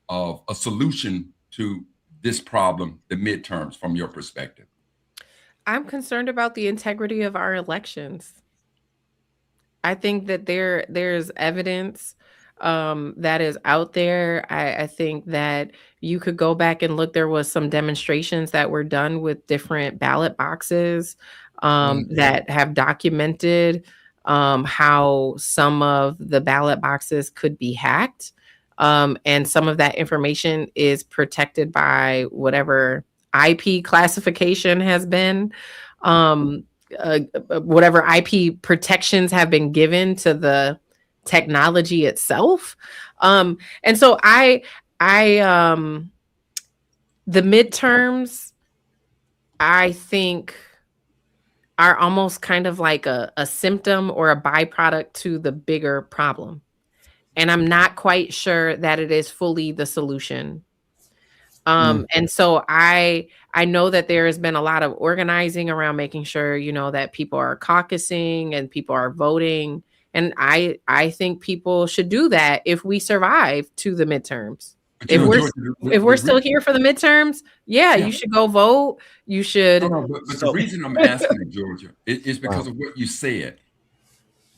of a solution to this problem, the midterms, from your perspective? I'm concerned about the integrity of our elections. I think that there's evidence that is out there. I think that you could go back and look. There was some demonstrations that were done with different ballot boxes that have documented how some of the ballot boxes could be hacked. And some of that information is protected by whatever IP classification has been, whatever IP protections have been given to the technology itself. And so the midterms, I think, are almost kind of like a symptom or a byproduct to the bigger problem. And I'm not quite sure that it is fully the solution. And so I know that there has been a lot of organizing around making sure, that people are caucusing and people are voting. And I think people should do that if we survive to the midterms. If we're still here for the midterms, you should go vote. You should. But the reason I'm asking it, Georgia, is because of what you said.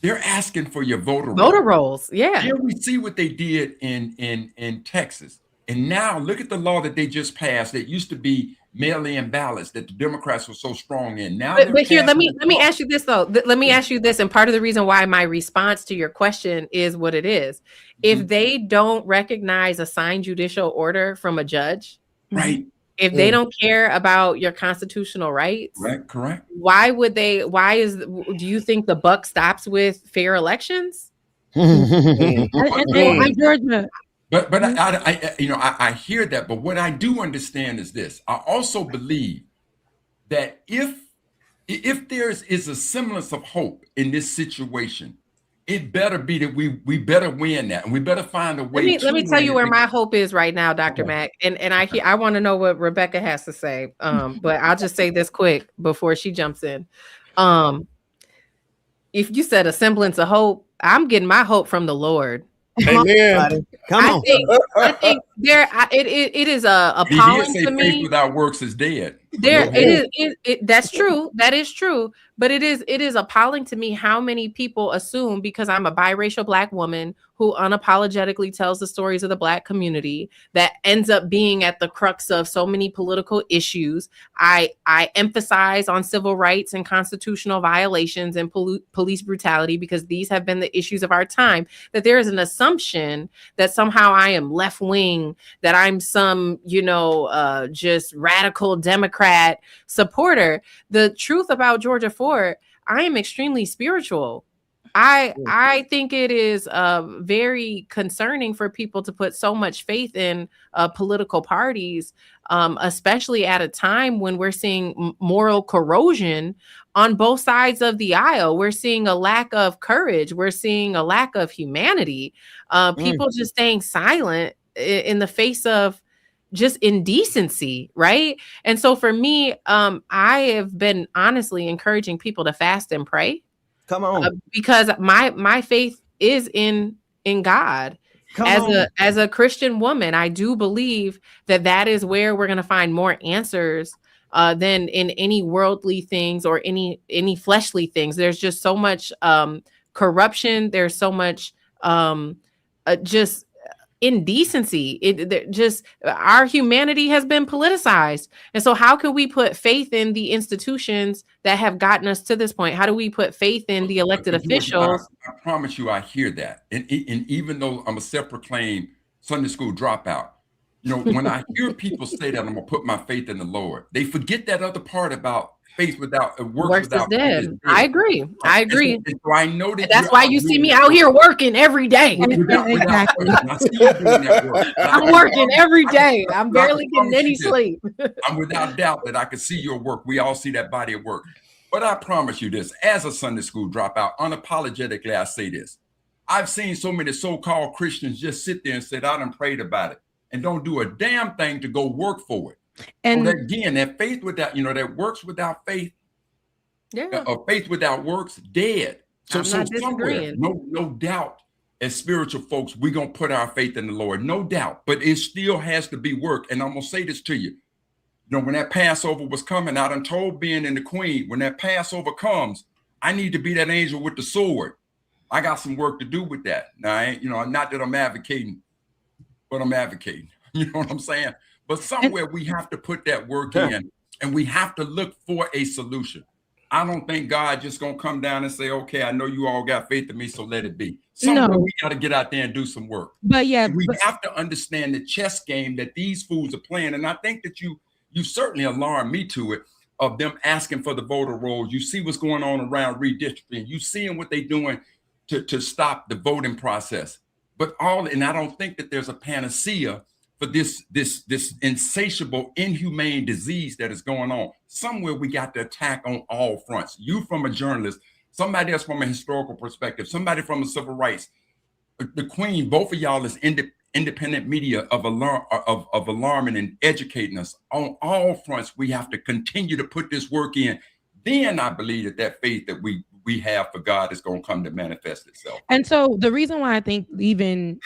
They're asking for your voter rolls. Yeah. Here we see what they did in Texas. And now look at the law that they just passed that used to be mail-in ballots that the Democrats were so strong in. Now, but here, let me ask you this though. Let me ask you this, and part of the reason why my response to your question is what it is. If they don't recognize a signed judicial order from a judge, right? If they don't care about your constitutional rights, right? Correct. Why would they? Do you think the buck stops with fair elections? Georgia. But I hear that. But what I do understand is this. I also believe that if there is a semblance of hope in this situation, it better be that we better win that, and we better find a way. Let me tell you where my hope is right now, Dr. Mack, and I want to know what Rebecca has to say. But I'll just say this quick before she jumps in. If you said a semblance of hope, I'm getting my hope from the Lord. Amen. Come on. I think it is appalling to me. Faith without works is dead. That's true. That is true. But it is appalling to me how many people assume, because I'm a biracial Black woman who unapologetically tells the stories of the Black community, that ends up being at the crux of so many political issues. I emphasize on civil rights and constitutional violations and police brutality because these have been the issues of our time, that there is an assumption that somehow I am left wing, that I'm some, just radical Democrat supporter. The truth about Georgia Ford, I am extremely spiritual. I think it is very concerning for people to put so much faith in political parties, especially at a time when we're seeing moral corrosion on both sides of the aisle. We're seeing a lack of courage. We're seeing a lack of humanity. People just staying silent in the face of just indecency, right? And so for me, I have been honestly encouraging people to fast and pray. Come on. Because my faith is in God. As a Christian woman, I do believe that is where we're going to find more answers than in any worldly things or any fleshly things. There's just so much corruption. There's so much just indecency. Our humanity has been politicized. And so how can we put faith in the institutions that have gotten us to this point? How do we put faith in the elected officials? I promise you, I hear that. And even though I'm a self-proclaimed Sunday school dropout, when I hear people say that I'm going to put my faith in the Lord, they forget that other part about faith without works without is dead. I agree. And so I know that that's why you see me out here working every day. Exactly. I see you doing that work. I'm working every day. I'm barely getting any sleep. I'm without doubt that I can see your work. We all see that body of work. But I promise you this, as a Sunday school dropout, unapologetically, I say this. I've seen so many so-called Christians just sit there and say, I done prayed about it, and don't do a damn thing to go work for it. And so again, that faith without, that works without faith, or faith without works, dead. So somewhere, no doubt, as spiritual folks, we're going to put our faith in the Lord, no doubt, but it still has to be work. And I'm going to say this to you. When that Passover was coming, I done told Ben and the Queen, when that Passover comes, I need to be that angel with the sword. I got some work to do with that. Now, I ain't, not that I'm advocating, but I'm advocating. You know what I'm saying? But somewhere we have to put that work in, and we have to look for a solution. I don't think God just gonna come down and say, okay, I know you all got faith in me, so let it be. Somewhere No. we got to get out there and do some work. But yeah, And we have to understand the chess game that these fools are playing. And I think that you certainly alarmed me to it, of them asking for the voter rolls. You see what's going on around redistricting. You seeing what they're doing to stop the voting process. But and I don't think that there's a panacea for this insatiable, inhumane disease that is going on. Somewhere we got to attack on all fronts. You from a journalist, somebody else from a historical perspective, somebody from a civil rights. The Queen, both of y'all is independent media of alarming and educating us on all fronts. We have to continue to put this work in. Then I believe that faith that we have for God is going to come to manifest itself. And so the reason why I think even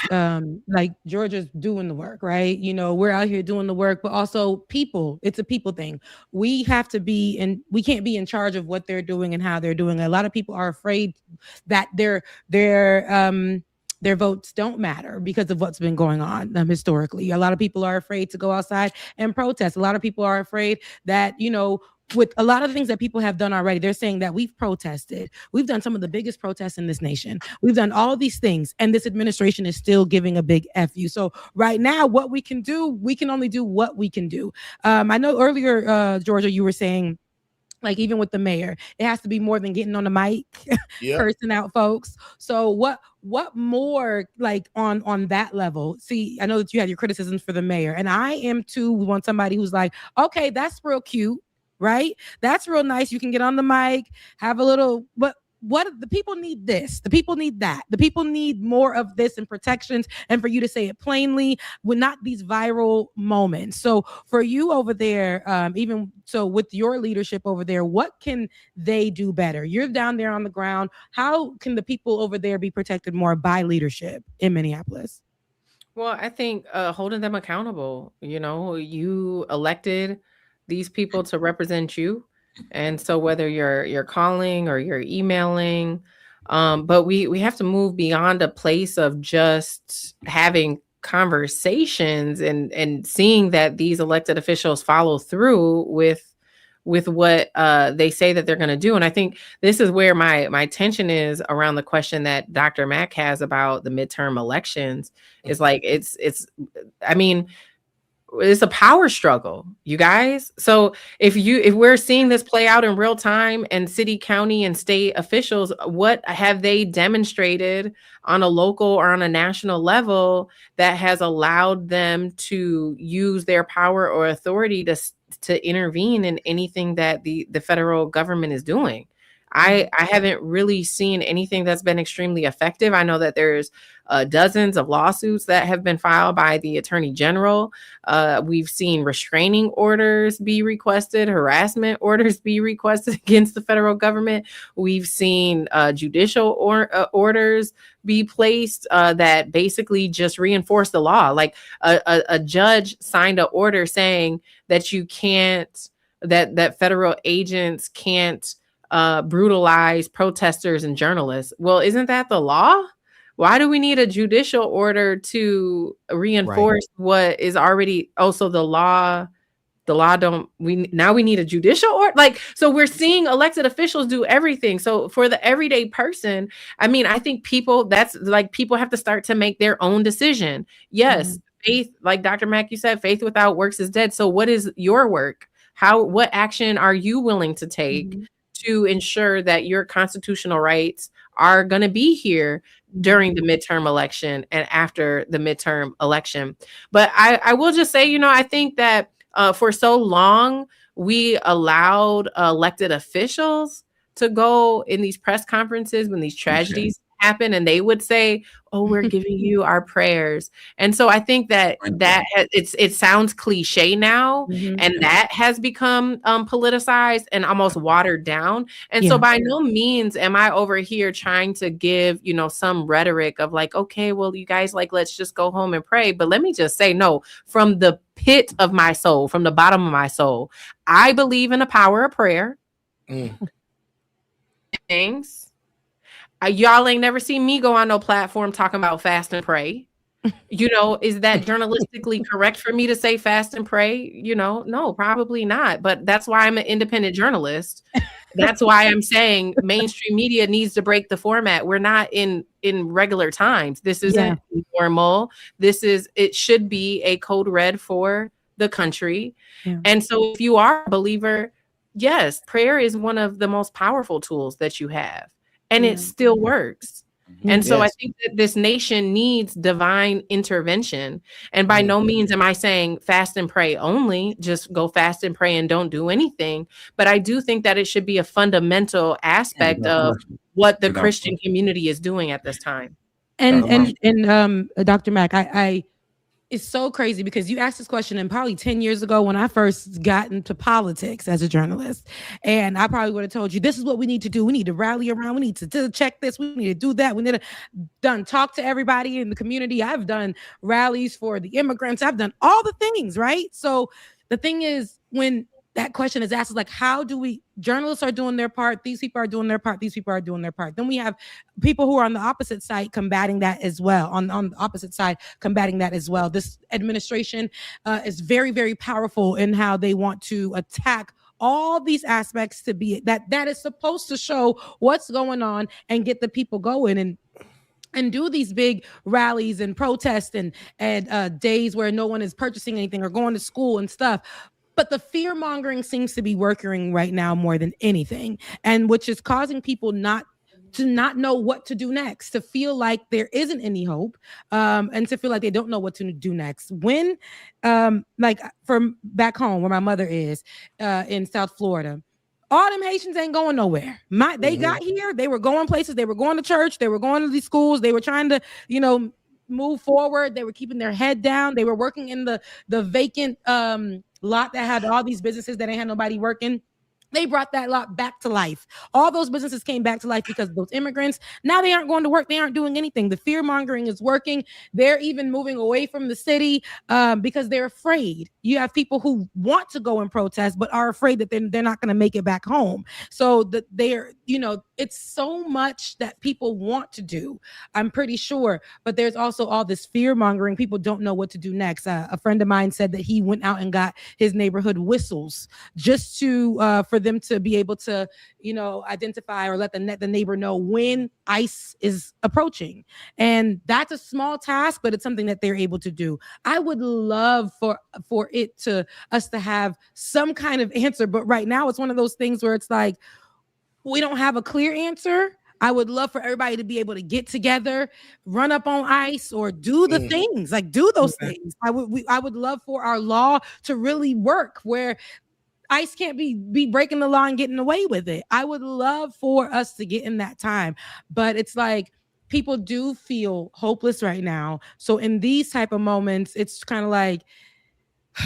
like Georgia's doing the work, right? You know, we're out here doing the work, but also people, it's a people thing. We have to be, and we can't be in charge of what they're doing and how they're doing it. A lot of people are afraid that their votes don't matter because of what's been going on historically. A lot of people are afraid to go outside and protest. A lot of people are afraid that, you know, with a lot of the things that people have done already, they're saying that we've protested. We've done some of the biggest protests in this nation. We've done all of these things, and this administration is still giving a big F you. So right now, what we can do, we can only do what we can do. I know earlier, Georgia, you were saying, like, even with the mayor, it has to be more than getting on the mic, cursing out folks. So what more, like, on that level? See, I know that you had your criticisms for the mayor, and I am too. We want somebody who's like, okay, that's real cute, right? That's real nice. You can get on the mic, have a little, but what the people need this, the people need that, the people need more of this and protections, and for you to say it plainly with not these viral moments. So for you over there, even so with your leadership over there, what can they do better? You're down there on the ground. How can the people over there be protected more by leadership in Minneapolis? Well, I think holding them accountable. You know, you elected these people to represent you. And so whether you're calling or you're emailing, but we have to move beyond a place of just having conversations and seeing that these elected officials follow through with what they say that they're going to do. And I think this is where my tension is around the question that Dr. Mack has about the midterm elections. Is like, I mean, it's a power struggle, you guys. So if we're seeing this play out in real time, and city, county, and state officials, what have they demonstrated on a local or on a national level that has allowed them to use their power or authority to intervene in anything that the federal government is doing? I haven't really seen anything that's been extremely effective. I know that there's dozens of lawsuits that have been filed by the Attorney General. We've seen restraining orders be requested, harassment orders be requested against the federal government. We've seen judicial orders be placed that basically just reinforce the law. Like a judge signed an order saying that you can't, that federal agents can't brutalize protesters and journalists. Well, isn't that the law? Why do we need a judicial order to reinforce what is already also the law? The law we need a judicial order. Like, so we're seeing elected officials do everything. So for the everyday person, I mean, I think people have to start to make their own decision. Yes, faith, like Dr. Mack, you said, faith without works is dead. So what is your work? What action are you willing to take to ensure that your constitutional rights are going to be here during the midterm election and after the midterm election? But I will just say, you know, I think that for so long, we allowed elected officials to go in these press conferences when these tragedies happen, and they would say, oh, we're giving you our prayers. And so I think that it sounds cliche now, and that has become politicized and almost watered down. And so by no means am I over here trying to give, you know, some rhetoric of like, okay, well, you guys, like, let's just go home and pray. But let me just say, no, from the pit of my soul, from the bottom of my soul, I believe in the power of prayer. Things. Y'all ain't never seen me go on no platform talking about fast and pray. You know, is that journalistically correct for me to say fast and pray? You know, no, probably not. But that's why I'm an independent journalist, That's why I'm saying mainstream media needs to break the format. We're not in regular times. This isn't normal. It should be a code red for the country. Yeah. And so if you are a believer, yes, prayer is one of the most powerful tools that you have, and it still works. And so I think that this nation needs divine intervention. And by no means am I saying fast and pray only, just go fast and pray and don't do anything. But I do think that it should be a fundamental aspect of what the Christian community is doing at this time. And Dr. Mack, it's so crazy because you asked this question and probably 10 years ago when I first got into politics as a journalist, and I probably would have told you, this is what we need to do. We need to rally around. We need to check this. We need to do that. We need to talk to everybody in the community. I've done rallies for the immigrants. I've done all the things, right? So the thing is, when that question is asked, is like, how do we, journalists are doing their part, these people are doing their part, these people are doing their part. Then we have people who are on the opposite side combating that as well, on the opposite side combating that as well. This administration is very, very powerful in how they want to attack all these aspects to be that is supposed to show what's going on and get the people going and do these big rallies and protests and days where no one is purchasing anything or going to school and stuff. But the fear mongering seems to be working right now more than anything, and which is causing people not know what to do next, to feel like there isn't any hope, and to feel like they don't know what to do next. When, like from back home where my mother is, in South Florida, all them Haitians ain't going nowhere. They got here, they were going places, they were going to church, they were going to these schools, they were trying to, move forward. They were keeping their head down. They were working in the vacant lot that had all these businesses that ain't had nobody working. They brought that lot back to life. All those businesses came back to life because of those immigrants. Now they aren't going to work. They aren't doing anything. The fear mongering is working. They're even moving away from the city because they're afraid. You have people who want to go and protest, but are afraid that they're not going to make it back home. So it's so much that people want to do, I'm pretty sure. But there's also all this fear mongering. People don't know what to do next. A friend of mine said that he went out and got his neighborhood whistles just to for them to be able to, identify or let the neighbor know when ICE is approaching. And that's a small task, but it's something that they're able to do. I would love for us to have some kind of answer, but right now it's one of those things where it's like, we don't have a clear answer. I would love for everybody to be able to get together, run up on ICE, or do the things, like do those things. I would love for our law to really work where ICE can't be breaking the law and getting away with it. I would love for us to get in that time, but it's like people do feel hopeless right now. So in these type of moments, it's kind of like,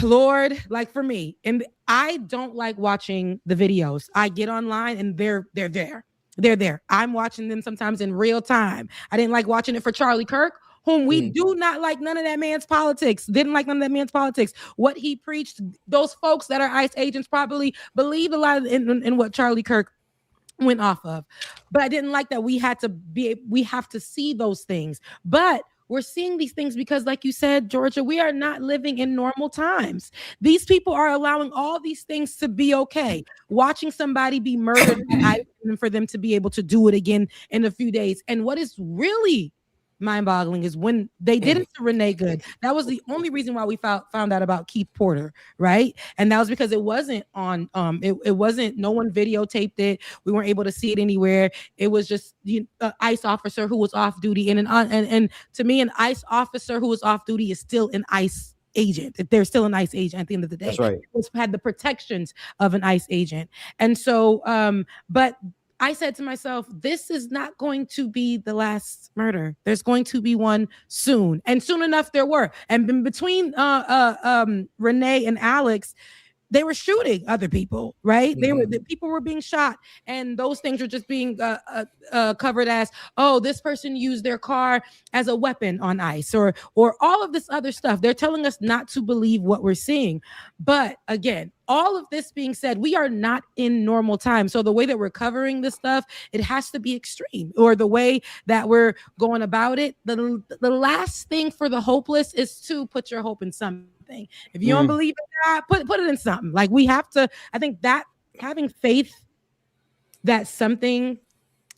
Lord, like for me, and I don't like watching the videos. I get online and they're there. They're there. I'm watching them sometimes in real time. I didn't like watching it for Charlie Kirk, whom we do not like none of that man's politics. Didn't like none of that man's politics. What he preached, those folks that are ICE agents probably believed a lot in what Charlie Kirk went off of. But I didn't like that we have to see those things. But we're seeing these things because, like you said, Georgia, we are not living in normal times. These people are allowing all these things to be okay. Watching somebody be murdered and for them to be able to do it again in a few days. And what is really mind-boggling is when they did it to Renee Good. That was the only reason why we found out about Keith Porter, right? And that was because it wasn't on it wasn't, no one videotaped it. We weren't able to see it anywhere. It was just an ICE officer who was off duty, and to me, an ICE officer who was off duty is still an ICE agent. They're still an ICE agent at the end of the day. That's right. It's had the protections of an ICE agent. And so but I said to myself, this is not going to be the last murder. There's going to be one soon. And soon enough there were. And in between Renee and Alex, they were shooting other people, right? The people were being shot, and those things were just being covered as, oh, this person used their car as a weapon on ICE, or all of this other stuff. They're telling us not to believe what we're seeing. But again, all of this being said, we are not in normal times. So the way that we're covering this stuff, it has to be extreme, or the way that we're going about it. The last thing for the hopeless is to put your hope in something. If you don't believe in God, put it in something. Like we have to, I think that having faith that something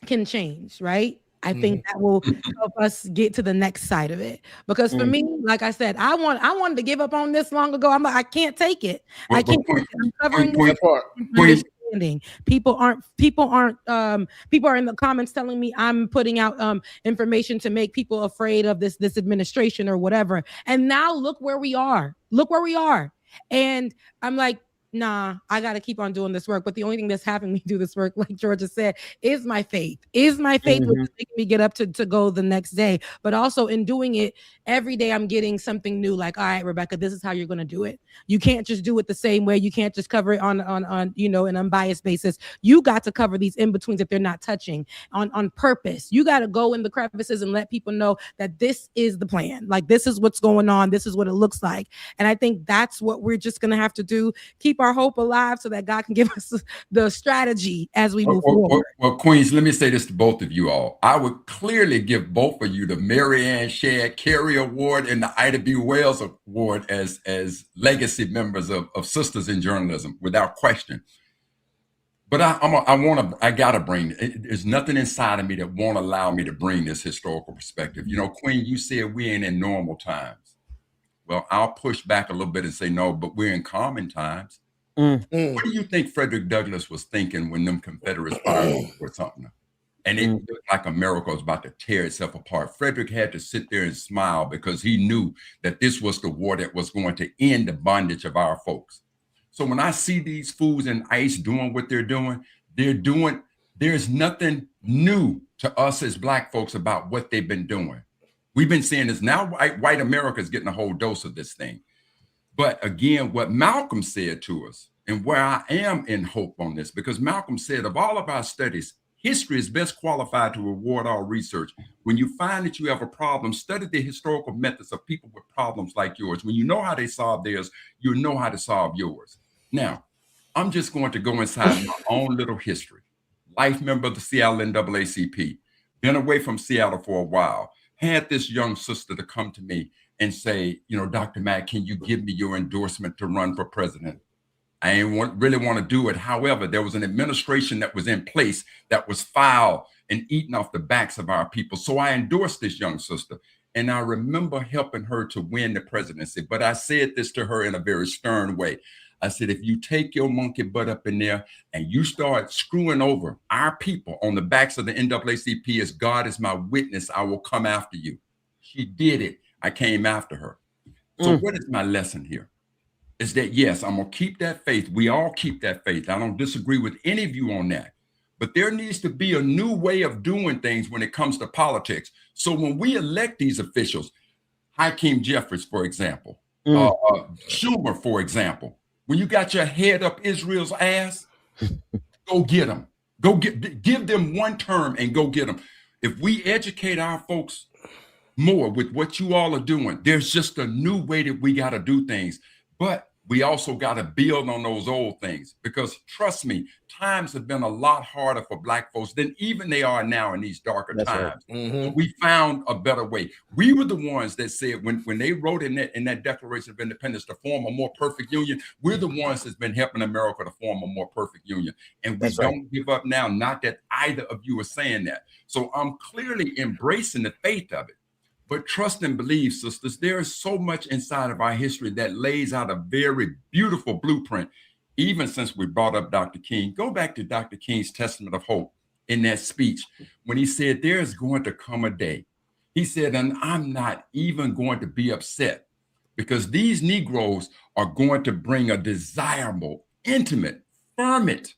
can change, right? I think that will help us get to the next side of it. Because for me, like I said, I wanted to give up on this long ago. I'm like, I can't take it. I can't take it. I'm covering this and understanding. People are in the comments telling me I'm putting out information to make people afraid of this administration or whatever. And now look where we are. Look where we are. And I'm like, nah, I got to keep on doing this work. But the only thing that's having me do this work, like Georgia said, is my faith. Is my faith which is making me get up to go the next day. But also in doing it, every day I'm getting something new. Like, all right, Rebecca, this is how you're going to do it. You can't just do it the same way. You can't just cover it on an unbiased basis. You got to cover these in-betweens if they're not touching on purpose. You got to go in the crevices and let people know that this is the plan. Like, this is what's going on. This is what it looks like. And I think that's what we're just going to have to do. Keep our hope alive so that God can give us the strategy as we move forward. Well, Queens, let me say this to both of you all. I would clearly give both of you the Mary Ann Shadd Carey Award and the Ida B. Wells Award as legacy members of Sisters in Journalism, without question. But I gotta bring, there's nothing inside of me that won't allow me to bring this historical perspective. You know, Queen, you said we ain't in normal times. Well, I'll push back a little bit and say no, but we're in common times. What do you think Frederick Douglass was thinking when them Confederates fired for something? And it looked like America was about to tear itself apart. Frederick had to sit there and smile because he knew that this was the war that was going to end the bondage of our folks. So when I see these fools in ICE doing what they're doing, there's nothing new to us as Black folks about what they've been doing. We've been seeing this now. White America is getting a whole dose of this thing. But again, what Malcolm said to us, and where I am in hope on this, because Malcolm said of all of our studies, history is best qualified to reward all research. When you find that you have a problem, study the historical methods of people with problems like yours. When you know how they solve theirs, you know how to solve yours. Now, I'm just going to go inside my own little history. Life member of the Seattle NAACP, been away from Seattle for a while, had this young sister to come to me and say, you know, Dr. Mack, can you give me your endorsement to run for president? I ain't really want to do it. However, there was an administration that was in place that was foul and eating off the backs of our people. So I endorsed this young sister. And I remember helping her to win the presidency. But I said this to her in a very stern way. I said, if you take your monkey butt up in there and you start screwing over our people on the backs of the NAACP, as God is my witness, I will come after you. She did it. I came after her. So what is my lesson here? Is that, yes, I'm going to keep that faith. We all keep that faith. I don't disagree with any of you on that. But there needs to be a new way of doing things when it comes to politics. So when we elect these officials, Hakeem Jeffries, for example, Schumer, for example, when you got your head up Israel's ass, go get them. Give them one term and go get them. If we educate our folks more with what you all are doing, there's just a new way that we got to do things. But we also got to build on those old things, because trust me, times have been a lot harder for Black folks than even they are now in these darker times. Right. We found a better way. We were the ones that said when they wrote in that Declaration of Independence to form a more perfect union, we're the ones that's been helping America to form a more perfect union. And we don't give up now. Not that either of you are saying that. So I'm clearly embracing the faith of it. But trust and believe, sisters, there is so much inside of our history that lays out a very beautiful blueprint. Even since we brought up Dr. King, go back to Dr. King's Testament of Hope in that speech when he said, there is going to come a day. He said, and I'm not even going to be upset, because these Negroes are going to bring a desirable, intimate, fervent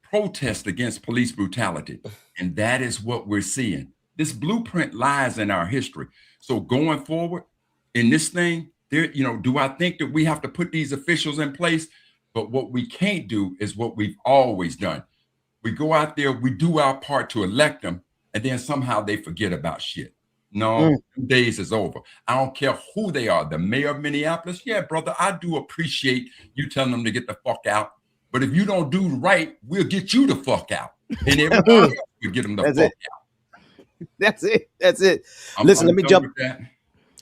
protest against police brutality. And that is what we're seeing. This blueprint lies in our history. So going forward in this thing, do I think that we have to put these officials in place? But what we can't do is what we've always done. We go out there, we do our part to elect them, and then somehow they forget about shit. No, 2 days is over. I don't care who they are. The mayor of Minneapolis, yeah, brother, I do appreciate you telling them to get the fuck out. But if you don't do right, we'll get you the fuck out. And everybody else will get them the fuck out. That's it. Listen, let me jump.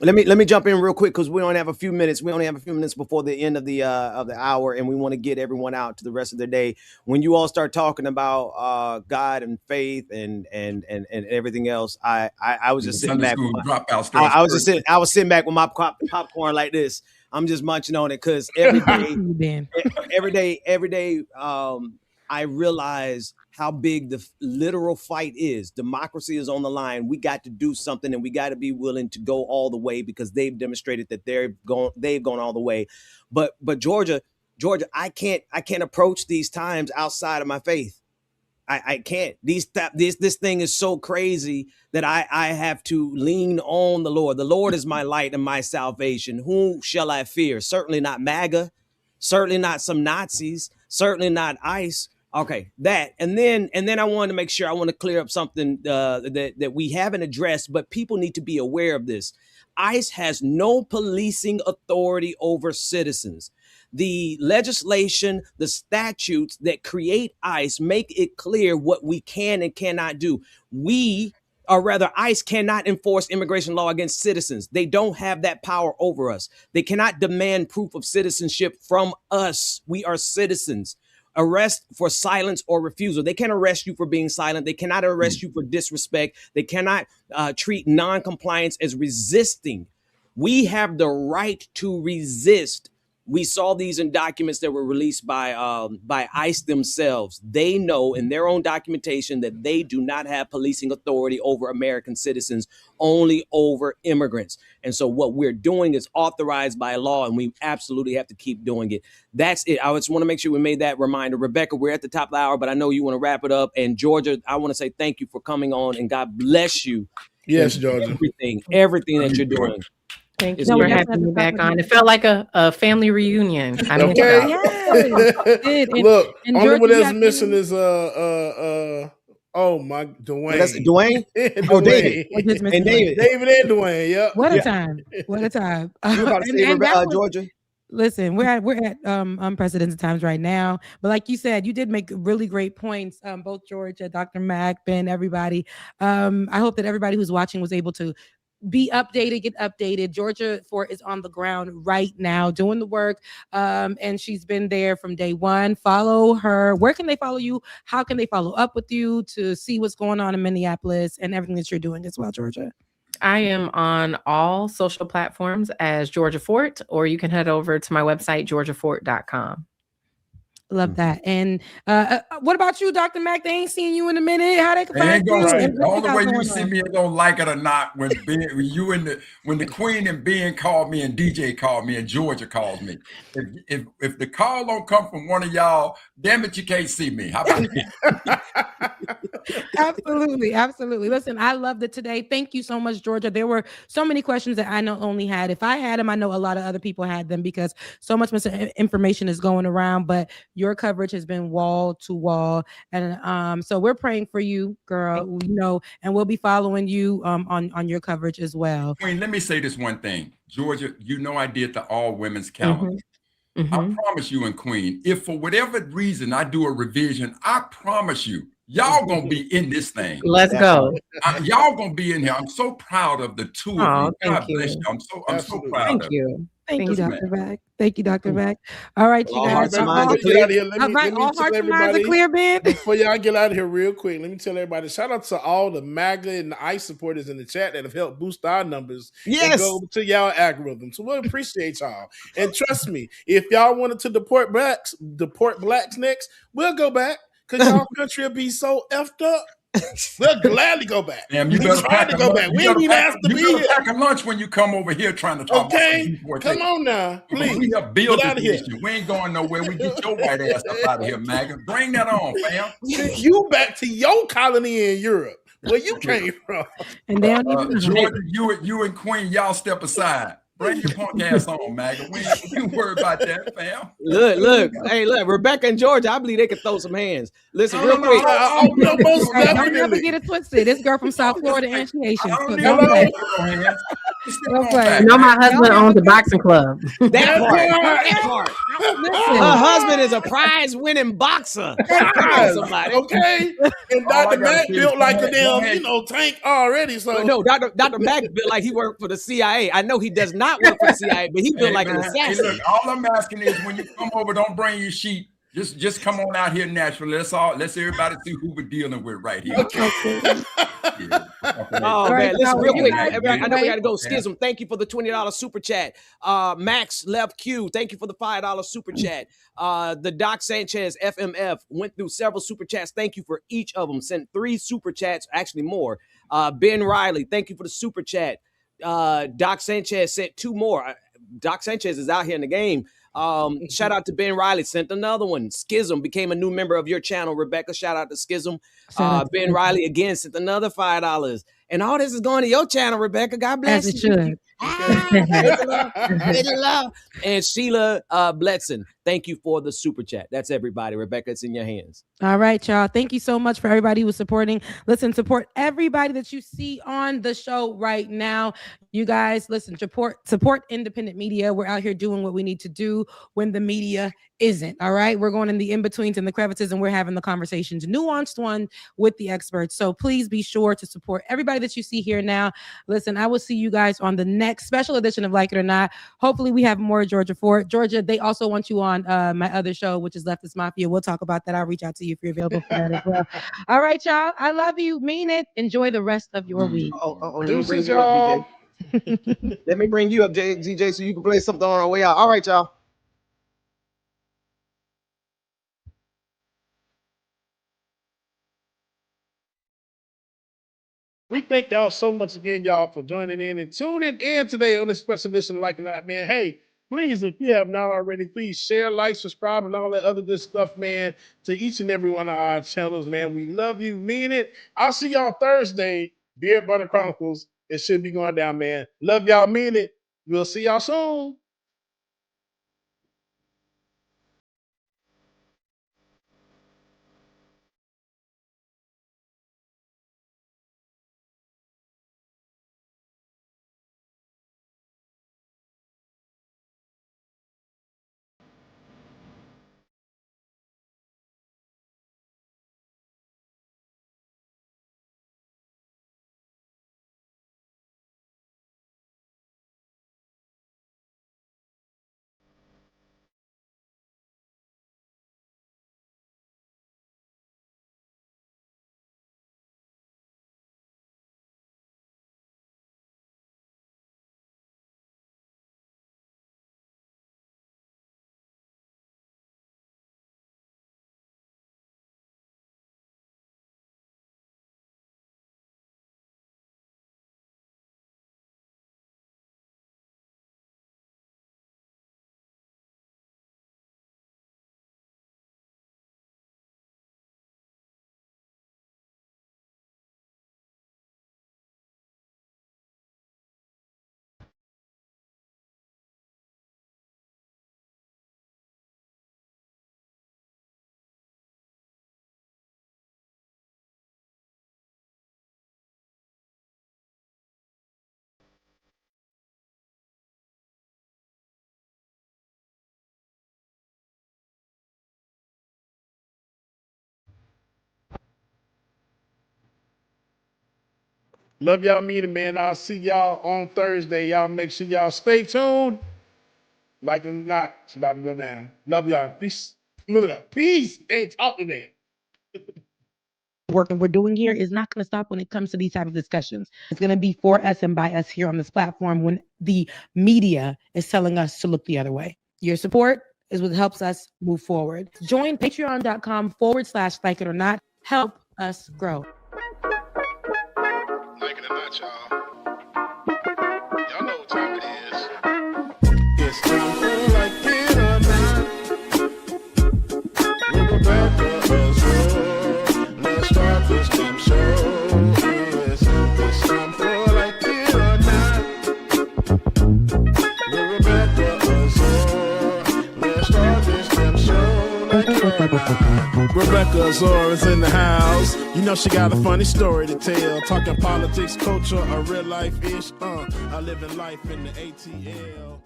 Let me jump in real quick because we only have a few minutes. We only have a few minutes before the end of the hour, and we want to get everyone out to the rest of their day. When you all start talking about God and faith and everything else, I was just sitting back. I was sitting back with my popcorn like this. I'm just munching on it because every day, I realize how big the literal fight is. Democracy is on the line. We got to do something, and we got to be willing to go all the way because they've demonstrated that they've gone all the way. But Georgia, I can't approach these times outside of my faith. I can't. This thing is so crazy that I have to lean on the Lord. The Lord is my light and my salvation. Whom shall I fear? Certainly not MAGA. Certainly not some Nazis. Certainly not ICE. Okay, that. And then I wanted to make sure I want to clear up something that we haven't addressed, but people need to be aware of this. ICE has no policing authority over citizens. The legislation, the statutes that create ICE make it clear what we can and cannot do. ICE cannot enforce immigration law against citizens. They don't have that power over us. They cannot demand proof of citizenship from us. We are citizens. Arrest for silence or refusal. They can't arrest you for being silent. They cannot arrest you for disrespect. They cannot treat non-compliance as resisting. We have the right to resist. We saw these in documents that were released by ICE themselves. They know in their own documentation that they do not have policing authority over American citizens, only over immigrants. And so what we're doing is authorized by law, and we absolutely have to keep doing it. That's it. I just want to make sure we made that reminder. Rebecca, we're at the top of the hour, but I know you want to wrap it up. And Georgia, I want to say thank you for coming on, and God bless you. Yes, Georgia. Everything that you're doing. Thank you for having me back on. It felt like a family reunion. Okay. Look, only what else missing is Dwayne. That's Dwayne. Oh, David. And David and Dwayne. Yeah. What a time. What a time. You about to say Georgia? Listen, we're at unprecedented times right now. But like you said, you did make really great points. Both Georgia, Dr. Mac, Ben, everybody. I hope that everybody who's watching was able to be updated, get updated. Georgia Fort is on the ground right now doing the work. And she's been there from day one. Follow her. Where can they follow you? How can they follow up with you to see what's going on in Minneapolis and everything that you're doing as well, Georgia? I am on all social platforms as Georgia Fort, or you can head over to my website, georgiafort.com. Love that. And what about you, Dr. Mac? They ain't seen you in a minute. How they can find you? The only way you see me is gonna like it or not when the Queen and Ben called me and DJ called me and Georgia calls me. If the call don't come from one of y'all, damn it, you can't see me. How about that? Absolutely. Listen, I loved it today. Thank you so much, Georgia. There were so many questions that I not only had. If I had them, I know a lot of other people had them because so much misinformation is going around, but your coverage has been wall to wall. And so we're praying for you, girl, and we'll be following you on your coverage as well. Queen, let me say this one thing. Georgia, I did the all women's calendar. Mm-hmm. I promise you and Queen, if for whatever reason I do a revision, I promise you, y'all gonna be in this thing. Let's go. Y'all gonna be in here. I'm so proud of the two of you. God bless you. I'm so proud of you. Thank you, Dr. Mac. Thank you, Dr. Mac. All right, you guys. All hearts and minds are clear, Ben. Before y'all get out of here real quick, let me tell everybody, shout out to all the MAGA and the ICE supporters in the chat that have helped boost our numbers. Yes. And go to y'all algorithm. So we appreciate y'all. And trust me, if y'all wanted to deport blacks next, we'll go back because y'all country will be so effed up. We'll gladly go back. Damn, you better try to go back. We ain't even asked to be here. Pack a lunch when you come over here trying to talk. Okay, come on now, please. We have built out of here. We ain't going nowhere. We get your white ass up out of here, MAGA. Bring that on, fam. You back to your colony in Europe, where you came from. And they don't even Georgia, you and Queen, y'all step aside. Bring your punk ass on, MAGA. We ain't worry about that, fam. Look. Hey, look, Rebecca and Georgia, I believe they could throw some hands. Listen, real quick. Don't never get it twisted. This girl from South Florida and she Asian. Go play. You know my husband owns a boxing club. That part. Her husband is a prize-winning boxer. Somebody. Okay, and All I Dr. gotta Mac say is built like a go damn, ahead. tank already. So No, Dr. Mack built like he worked for the CIA. I know he does not work for the CIA, but he built like an man. Hey, assassin. look, all I'm asking is when you come over, don't bring your sheet. Just come on out here in Nashville. Let's everybody see who we're dealing with right here. Yeah. Oh Right, man, listen so real quick. yeah, I know we yeah. gotta go. Schism, thank you for the $20 super chat. Max Left Q, thank you for the $5 super chat. The Doc Sanchez FMF went through several super chats. Thank you for each of them. Sent 3 super chats, actually more. Ben Riley, thank you for the super chat. Doc Sanchez sent 2 more. Doc Sanchez is out here in the game. Shout out to Ben Riley, sent another one. Schism became a new member of your channel, Rebecca. Shout out to Schism. Ben Riley again sent another $5. And all this is going to your channel, Rebecca. God bless As it you. should. Love. And Sheila Bletson, thank you for the super chat. That's everybody. Rebecca, it's in your hands. All right, y'all. Thank you so much for everybody who's supporting. Listen, support everybody that you see on the show right now. You guys, listen, support independent media. We're out here doing what we need to do when the media isn't. All right. We're going in the in-betweens and the crevices, and we're having the conversations, nuanced one with the experts. So please be sure to support everybody that you see here now. Listen, I will see you guys on the next special edition of Like It or Not. Hopefully we have more Georgia for it. Georgia, they also want you on my other show, which is Leftist Mafia. We'll talk about that. I'll reach out to you if you're available for that as well. All right, y'all. I love you. Mean it. Enjoy the rest of your week. Deuces, y'all. Let me bring you up, ZJ, so you can play something on our way out. All right, y'all. We thank y'all so much again, y'all, for joining in and tuning in today on this special edition of Like It or Not, man. Hey, please, if you have not already, please share, like, subscribe, and all that other good stuff, man, to each and every one of our channels, man. We love you, mean it. I'll see y'all Thursday, Beard Butter Chronicles. It should be going down, man. Love y'all, mean it. We'll see y'all soon. Love y'all, mean it, man. I'll see y'all on Thursday. Y'all make sure y'all stay tuned. Like it or not, it's about to go down. Love y'all. Peace. Look it up. Peace. Hey, talk to me. Work we're doing here is not going to stop when it comes to these type of discussions. It's going to be for us and by us here on this platform when the media is telling us to look the other way. Your support is what helps us move forward. Join patreon.com/like it or not. Help us grow. Like it or not, y'all. Y'all know what time it is. It's time for Like It or Not. We're about to let's start this damn show. Yes, it's time for Like It or Not. We're about to let's start this damn show. North Carolina. Rebecca Azores in the house. You know she got a funny story to tell. Talking politics, culture, or real life ish. I live in life in the ATL.